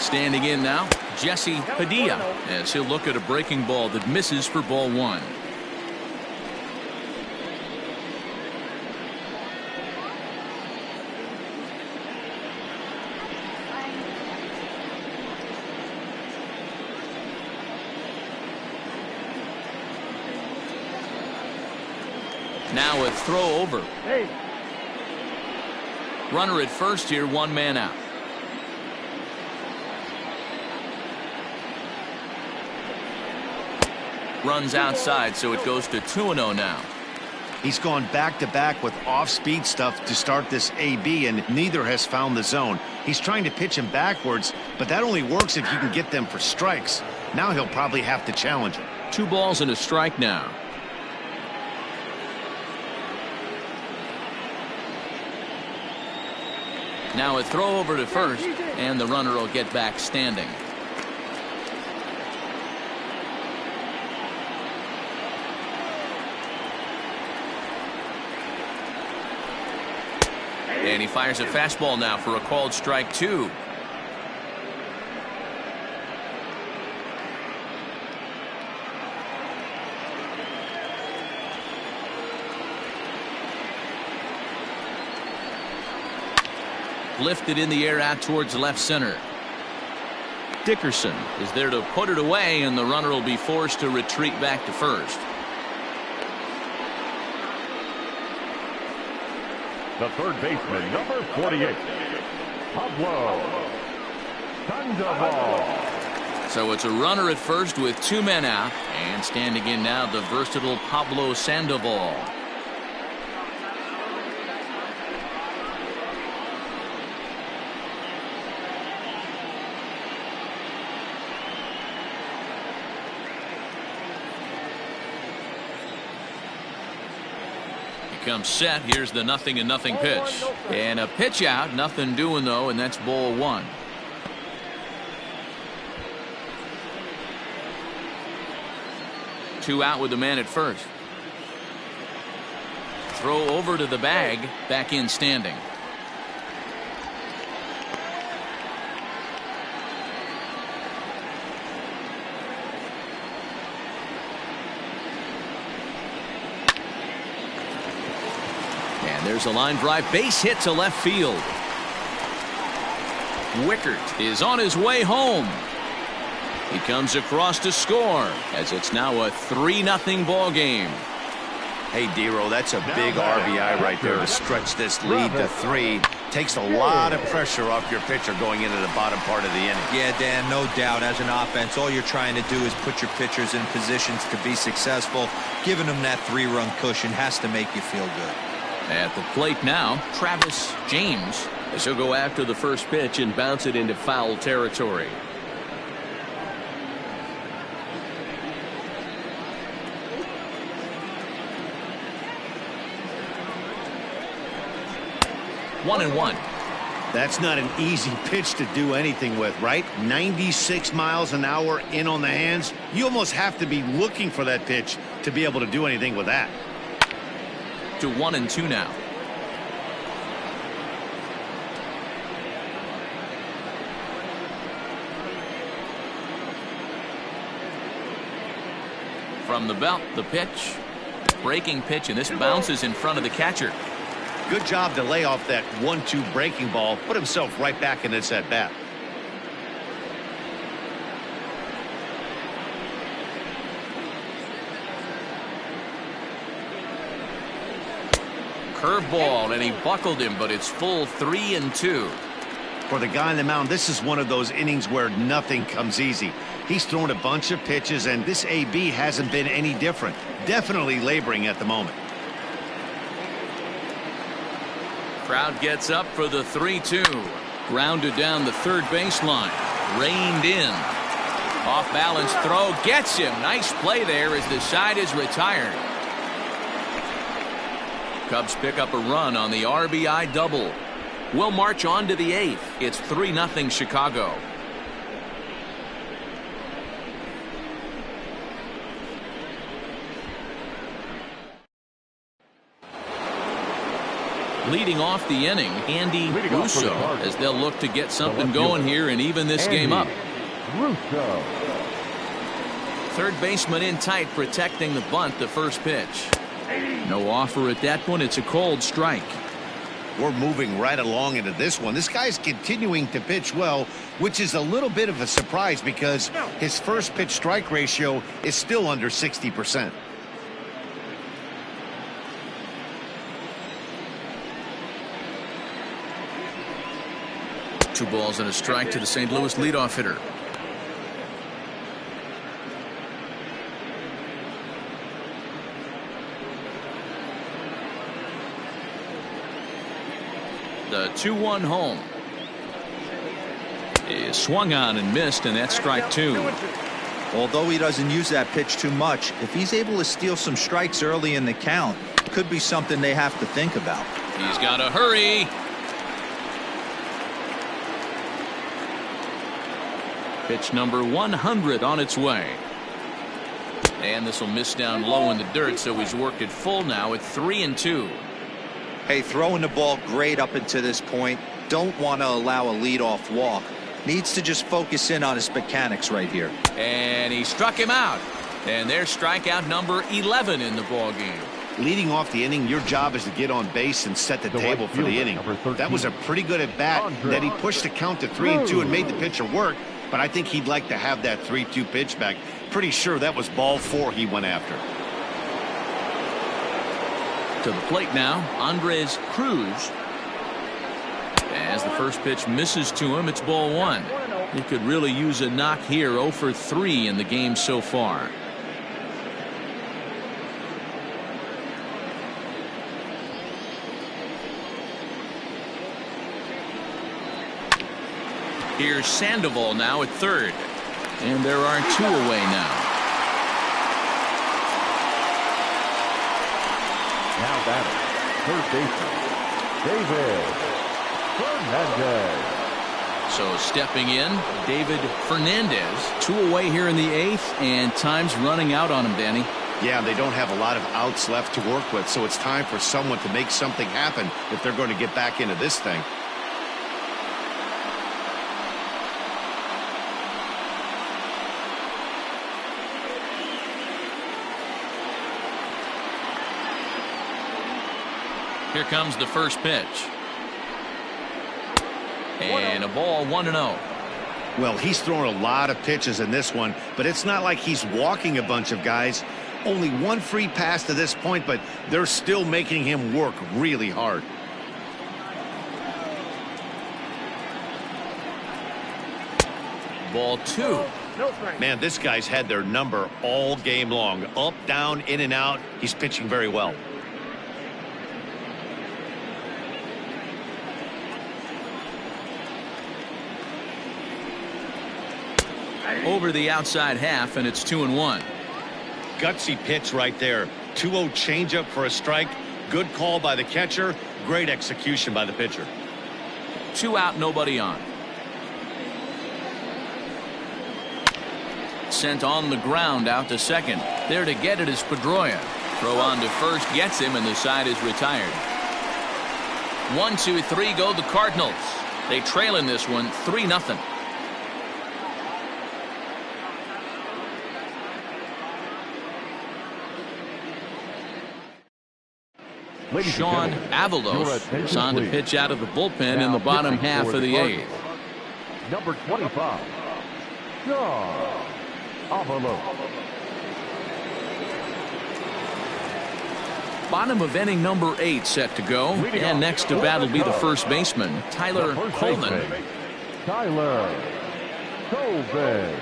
Standing in now, Jesse Padilla, as he'll look at a breaking ball that misses for ball one. Now a throw over. Runner at first here, one man out. Runs outside, so it goes to 2-0 now. He's gone back-to-back with off-speed stuff to start this AB, and neither has found the zone. He's trying to pitch him backwards, but that only works if you can get them for strikes. Now he'll probably have to challenge him. 2 balls and a strike now. Now a throw over to first, and the runner will get back standing. And he fires a fastball now for a called strike 2. Lifted in the air out towards left center. Dickerson is there to put it away, and the runner will be forced to retreat back to first. The third baseman, number 48, Pablo Sandoval. So it's a runner at first with 2 men out, and standing in now the versatile Pablo Sandoval. Comes set. Here's the 0-0 pitch, and a pitch out, nothing doing though, and that's ball 1. Two out with the man at first. Throw over to the bag, back in standing. there's a line drive base hit to left field. Wickert is on his way home. He comes across to score as it's now a 3-0 ball game. Hey, D-Roll, that's a big RBI right there to stretch this lead to 3. Takes a lot of pressure off your pitcher going into the bottom part of the inning. Yeah, Dan, no doubt. As an offense, all you're trying to do is put your pitchers in positions to be successful. Giving them that 3-run cushion has to make you feel good. At the plate now, Travis James, as he'll go after the first pitch and bounce it into foul territory. One and one. That's not an easy pitch to do anything with, right? 96 miles an hour in on the hands. You almost have to be looking for that pitch to be able to do anything with that. To 1-2 now. From the belt, the pitch. Breaking pitch, and this bounces in front of the catcher. Good job to lay off that 1-2 breaking ball. Put himself right back in this at bat. Curveball, and he buckled him, but it's full 3-2. For the guy on the mound, this is one of those innings where nothing comes easy. He's thrown a bunch of pitches, and this AB hasn't been any different. Definitely laboring at the moment. Crowd gets up for the 3-2. Grounded down the third baseline. Reined in. Off balance throw gets him. Nice play there as the side is retired. Cubs pick up a run on the RBI double. We'll march on to the 8th. It's 3-0 Chicago. Leading off the inning, Andy Russo, as they'll look to get something going here and even this game up. Russo. Third baseman in tight, protecting the bunt, the first pitch. No offer at that point. It's a cold strike. We're moving right along into this one. This guy's continuing to pitch well, which is a little bit of a surprise because his first pitch strike ratio is still under 60%. Two balls and a strike to the St. Louis leadoff hitter. The 2-1 home is swung on and missed, and that's strike 2. Although he doesn't use that pitch too much, if he's able to steal some strikes early in the count, it could be something they have to think about. He's got to hurry. Pitch number 100 on its way. And this will miss down low in the dirt, so he's worked it full now at 3-2. Hey, throwing the ball great up until this point. Don't want to allow a leadoff walk. Needs to just focus in on his mechanics right here. And he struck him out. And there's strikeout number 11 in the ball game. Leading off the inning, your job is to get on base and set the table for the inning. That was a pretty good at bat. That he pushed the count to 3-2 and made the pitcher work. But I think he'd like to have that 3-2 pitch back. Pretty sure that was ball 4 he went after. To the plate now, Andres Cruz. As the first pitch misses to him, it's ball 1. He could really use a knock here. 0 for 3 in the game so far. Here's Sandoval now at third. And there are 2 away now. Now batting, third baseman, David Fernandez. So stepping in, David Fernandez. 2 away here in the 8th, and time's running out on him, Danny. Yeah, they don't have a lot of outs left to work with, so it's time for someone to make something happen if they're going to get back into this thing. Here comes the first pitch. And a ball 1-0. Well, he's throwing a lot of pitches in this one, but it's not like he's walking a bunch of guys. Only one free pass to this point, but they're still making him work really hard. Ball 2. Man, this guy's had their number all game long. Up, down, in and out. He's pitching very well. Over the outside half, and it's 2-1. Gutsy pitch right there. 2-0 changeup for a strike. Good call by the catcher. Great execution by the pitcher. 2 out, nobody on. Sent on the ground out to second. There to get it is Pedroia. Throw on to first gets him, and the side is retired. 1, 2, 3 go the Cardinals. They trail in this one 3-0. Sean Avalos is on to pitch out of the bullpen in the bottom half of the 8th. Number 25, Sean Avalos. Bottom of inning number 8 set to go. And next to bat will be the first baseman, Tyler Colvin. Tyler Colvin.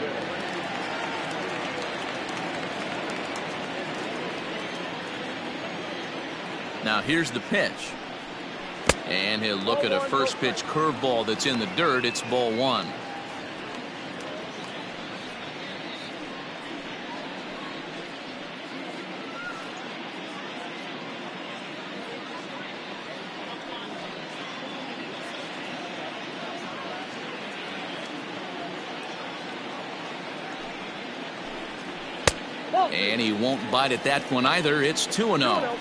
Now here's the pitch. And he'll look at a first pitch curveball that's in the dirt. It's ball 1. And he won't bite at that one either. It's 2-0.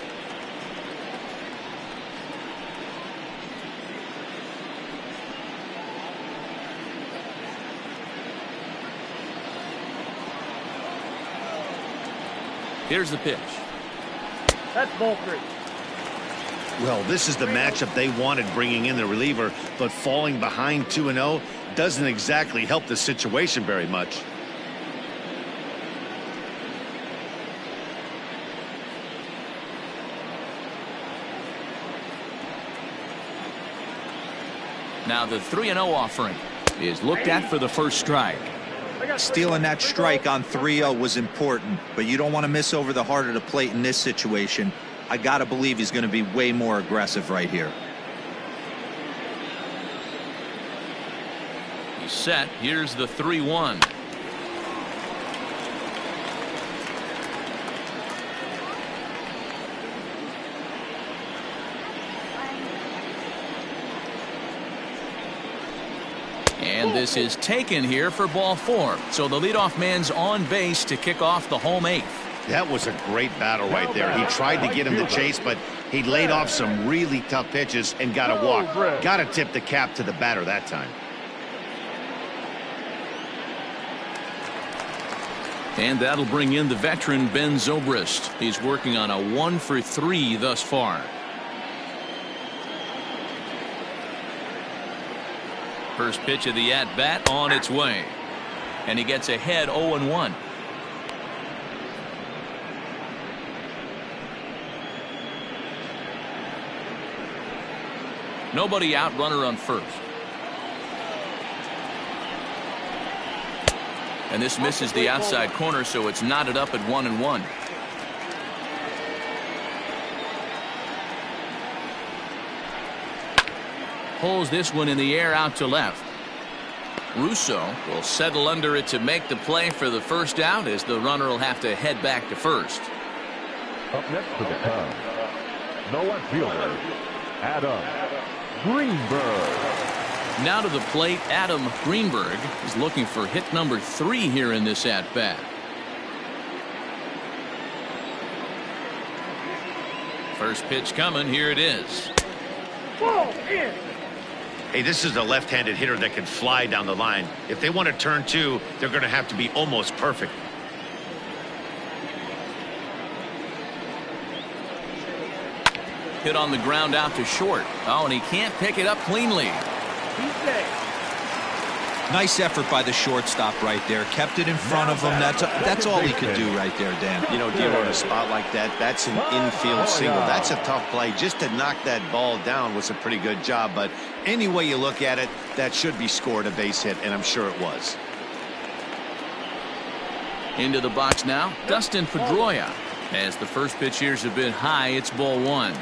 Here's the pitch. That's ball 3. Well, this is the matchup they wanted, bringing in the reliever, but falling behind 2-0 doesn't exactly help the situation very much. Now the 3-0 offering is looked at for the first strike. Stealing that strike on 3-0 was important, but you don't want to miss over the heart of the plate in this situation. I got to believe he's going to be way more aggressive right here. He's set. Here's the 3-1. And this is taken here for ball 4. So the leadoff man's on base to kick off the home 8th. That was a great battle right there. He tried to get him to chase, but he laid off some really tough pitches and got a walk. Got to tip the cap to the batter that time. And that'll bring in the veteran Ben Zobrist. He's working on a 1 for 3 thus far. First pitch of the at-bat on its way. And he gets ahead 0-1. Nobody out, runner on first. And this misses the outside corner, so it's knotted up at 1-1. Pulls this one in the air out to left. Russo will settle under it to make the play for the first out, as the runner will have to head back to first. Up next to the Cubs, the left fielder, Adam Greenberg. Now to the plate, Adam Greenberg is looking for hit number 3 here in this at-bat. First pitch coming. Here it is. Ball in. Hey, this is a left-handed hitter that can fly down the line. If they want to turn 2, they're going to have to be almost perfect. Hit on the ground out to short. Oh, and he can't pick it up cleanly. He's safe. Nice effort by the shortstop right there. Kept it in front of him. That's all he could do right there, Dan. You know, dealing in a spot like that, that's an infield single. That's a tough play. Just to knock that ball down was a pretty good job. But any way you look at it, that should be scored a base hit, and I'm sure it was. Into the box now, Dustin Pedroia. As the first pitch here's a bit high, it's ball one.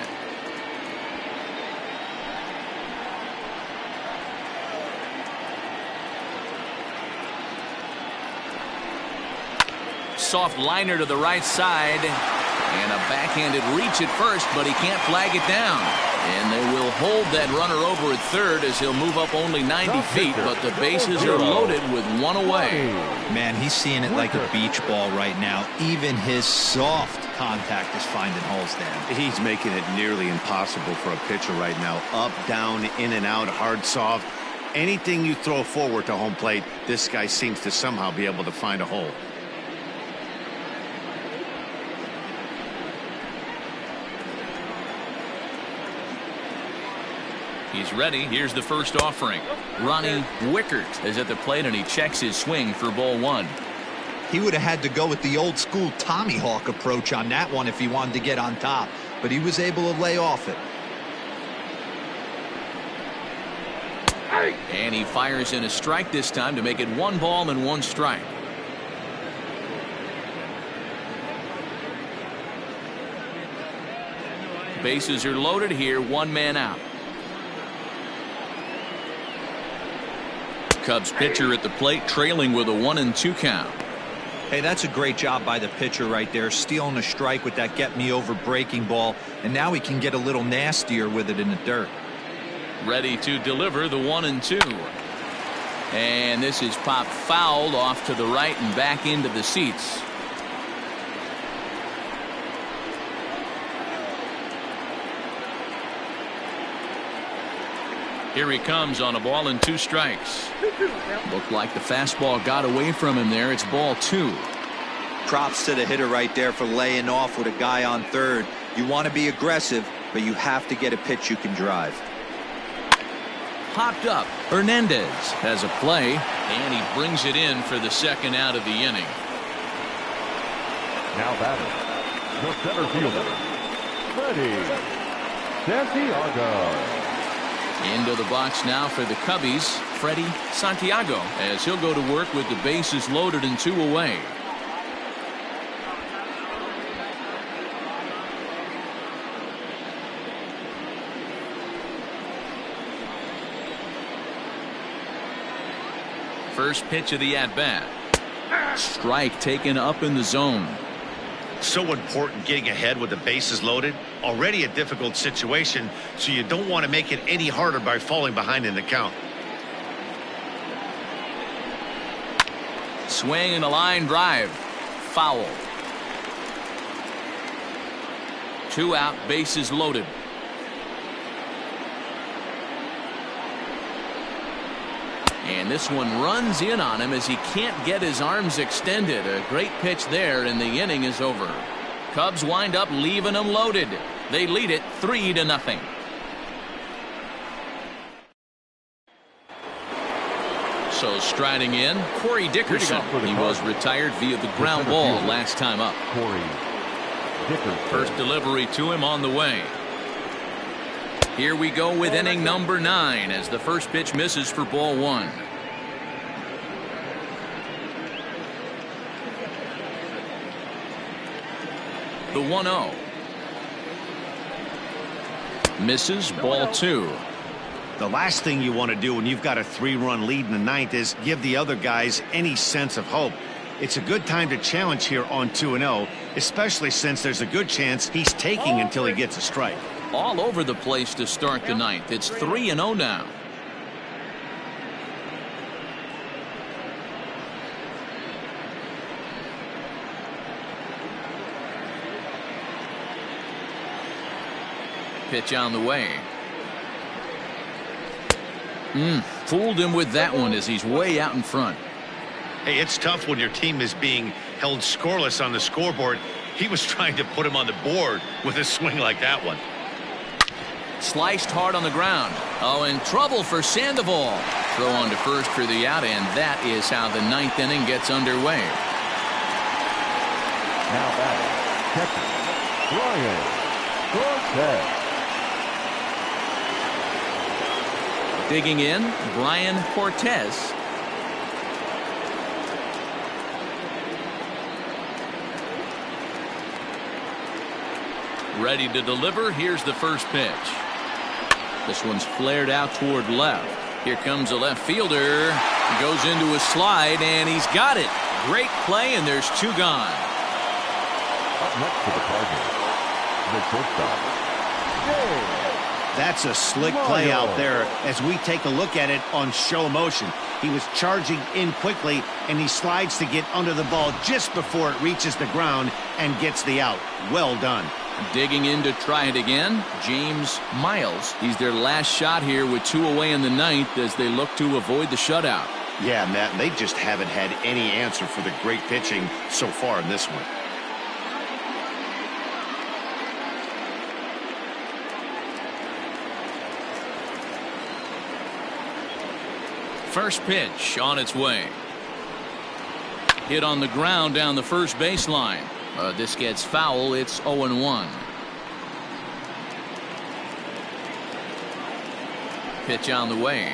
Soft liner to the right side, and a backhanded reach at first, but he can't flag it down. And they will hold that runner over at third as he'll move up only 90 feet, but the bases are loaded with one away. Man, he's seeing it like a beach ball right now. Even his soft contact is finding holes, Dan. He's making it nearly impossible for a pitcher right now. Up, down, in and out, hard, soft. Anything you throw forward to home plate, this guy seems to somehow be able to find a hole. He's ready. Here's the first offering. Ronnie Wickert is at the plate, and he checks his swing for ball one. He would have had to go with the old school Tommy Hawk approach on that one if he wanted to get on top, but he was able to lay off it. And he fires in a strike this time to make it 1 ball and 1 strike. Bases are loaded here, 1 man out. Cubs pitcher at the plate, trailing with a 1-2 count. Hey, that's a great job by the pitcher right there, stealing a strike with that get-me-over breaking ball, and now he can get a little nastier with it in the dirt. Ready to deliver the 1-2. And this is popped fouled off to the right and back into the seats. Here he comes on a ball and 2 strikes. Looked like the fastball got away from him there. It's ball 2. Props to the hitter right there for laying off with a guy on third. You want to be aggressive, but you have to get a pitch you can drive. Popped up. Hernandez has a play, and he brings it in for the second out of the inning. Now batter, the center fielder, Freddie Santiago. Into the box now for the Cubbies, Freddie Santiago, as he'll go to work with the bases loaded and 2 away. First pitch of the at-bat. Strike taken up in the zone. So important getting ahead with the bases loaded. Already a difficult situation, so you don't want to make it any harder by falling behind in the count. Swing and a line drive. Foul. 2 out, bases loaded. And this one runs in on him as he can't get his arms extended. A great pitch there, and the inning is over. Cubs wind up leaving them loaded. They lead it 3-0. So striding in, Corey Dickerson. He was retired via the ground ball last time up. Corey Dickerson. First delivery to him on the way. Here we go with inning number 9 as the first pitch misses for ball 1. The 1-0. Misses, ball 2. The last thing you want to do when you've got a 3-run lead in the 9th is give the other guys any sense of hope. It's a good time to challenge here on 2-0, especially since there's a good chance he's taking until he gets a strike. All over the place to start the 9th. It's 3-0 now. Pitch on the way. Fooled him with that one as he's way out in front. Hey, it's tough when your team is being held scoreless on the scoreboard. He was trying to put him on the board with a swing like that one. Sliced hard on the ground. Oh, in trouble for Sandoval. Throw on to first for the out, and that is how the ninth inning gets underway. Now batting, catcher, Brian Cortez. Digging in, Brian Cortez. Ready to deliver. Here's the first pitch. This one's flared out toward left. Here comes a left fielder. Goes into a slide, and he's got it. Great play, and there's two gone. Up next for the Cardinals, the shortstop, That's a slick play out there as we take a look at it on show motion. He was charging in quickly, and he slides to get under the ball just before it reaches the ground and gets the out. Well done. Digging in to try it again, James Miles. He's their last shot here with 2 away in the ninth as they look to avoid the shutout. Yeah, Matt, and they just haven't had any answer for the great pitching so far in this one. First pitch on its way. Hit on the ground down the first baseline. This gets foul. It's 0-1. Pitch on the way.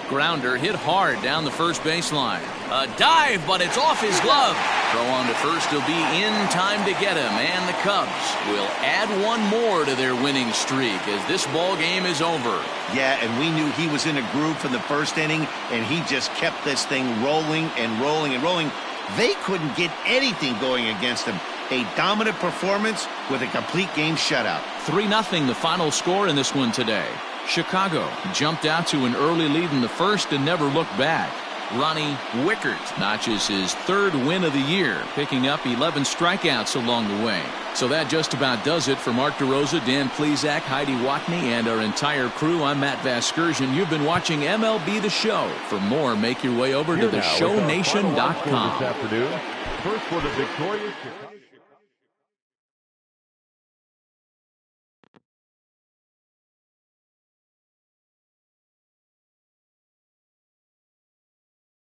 Grounder hit hard down the first baseline. A dive, but it's off his glove. Throw on to first. He'll be in time to get him, and the Cubs will add one more to their winning streak as this ball game is over. Yeah, and we knew he was in a groove for the first inning, and he just kept this thing rolling and rolling and rolling. They couldn't get anything going against him. A dominant performance with a complete game shutout. 3-0 the final score in this one today. Chicago jumped out to an early lead in the first and never looked back. Ronnie Wickert notches his 3rd win of the year, picking up 11 strikeouts along the way. So that just about does it for Mark DeRosa, Dan Plesac, Heidi Watney, and our entire crew. I'm Matt Vasgersian. You've been watching MLB The Show. For more, make your way over to theshownation.com. This afternoon, first for the victorious Chicago.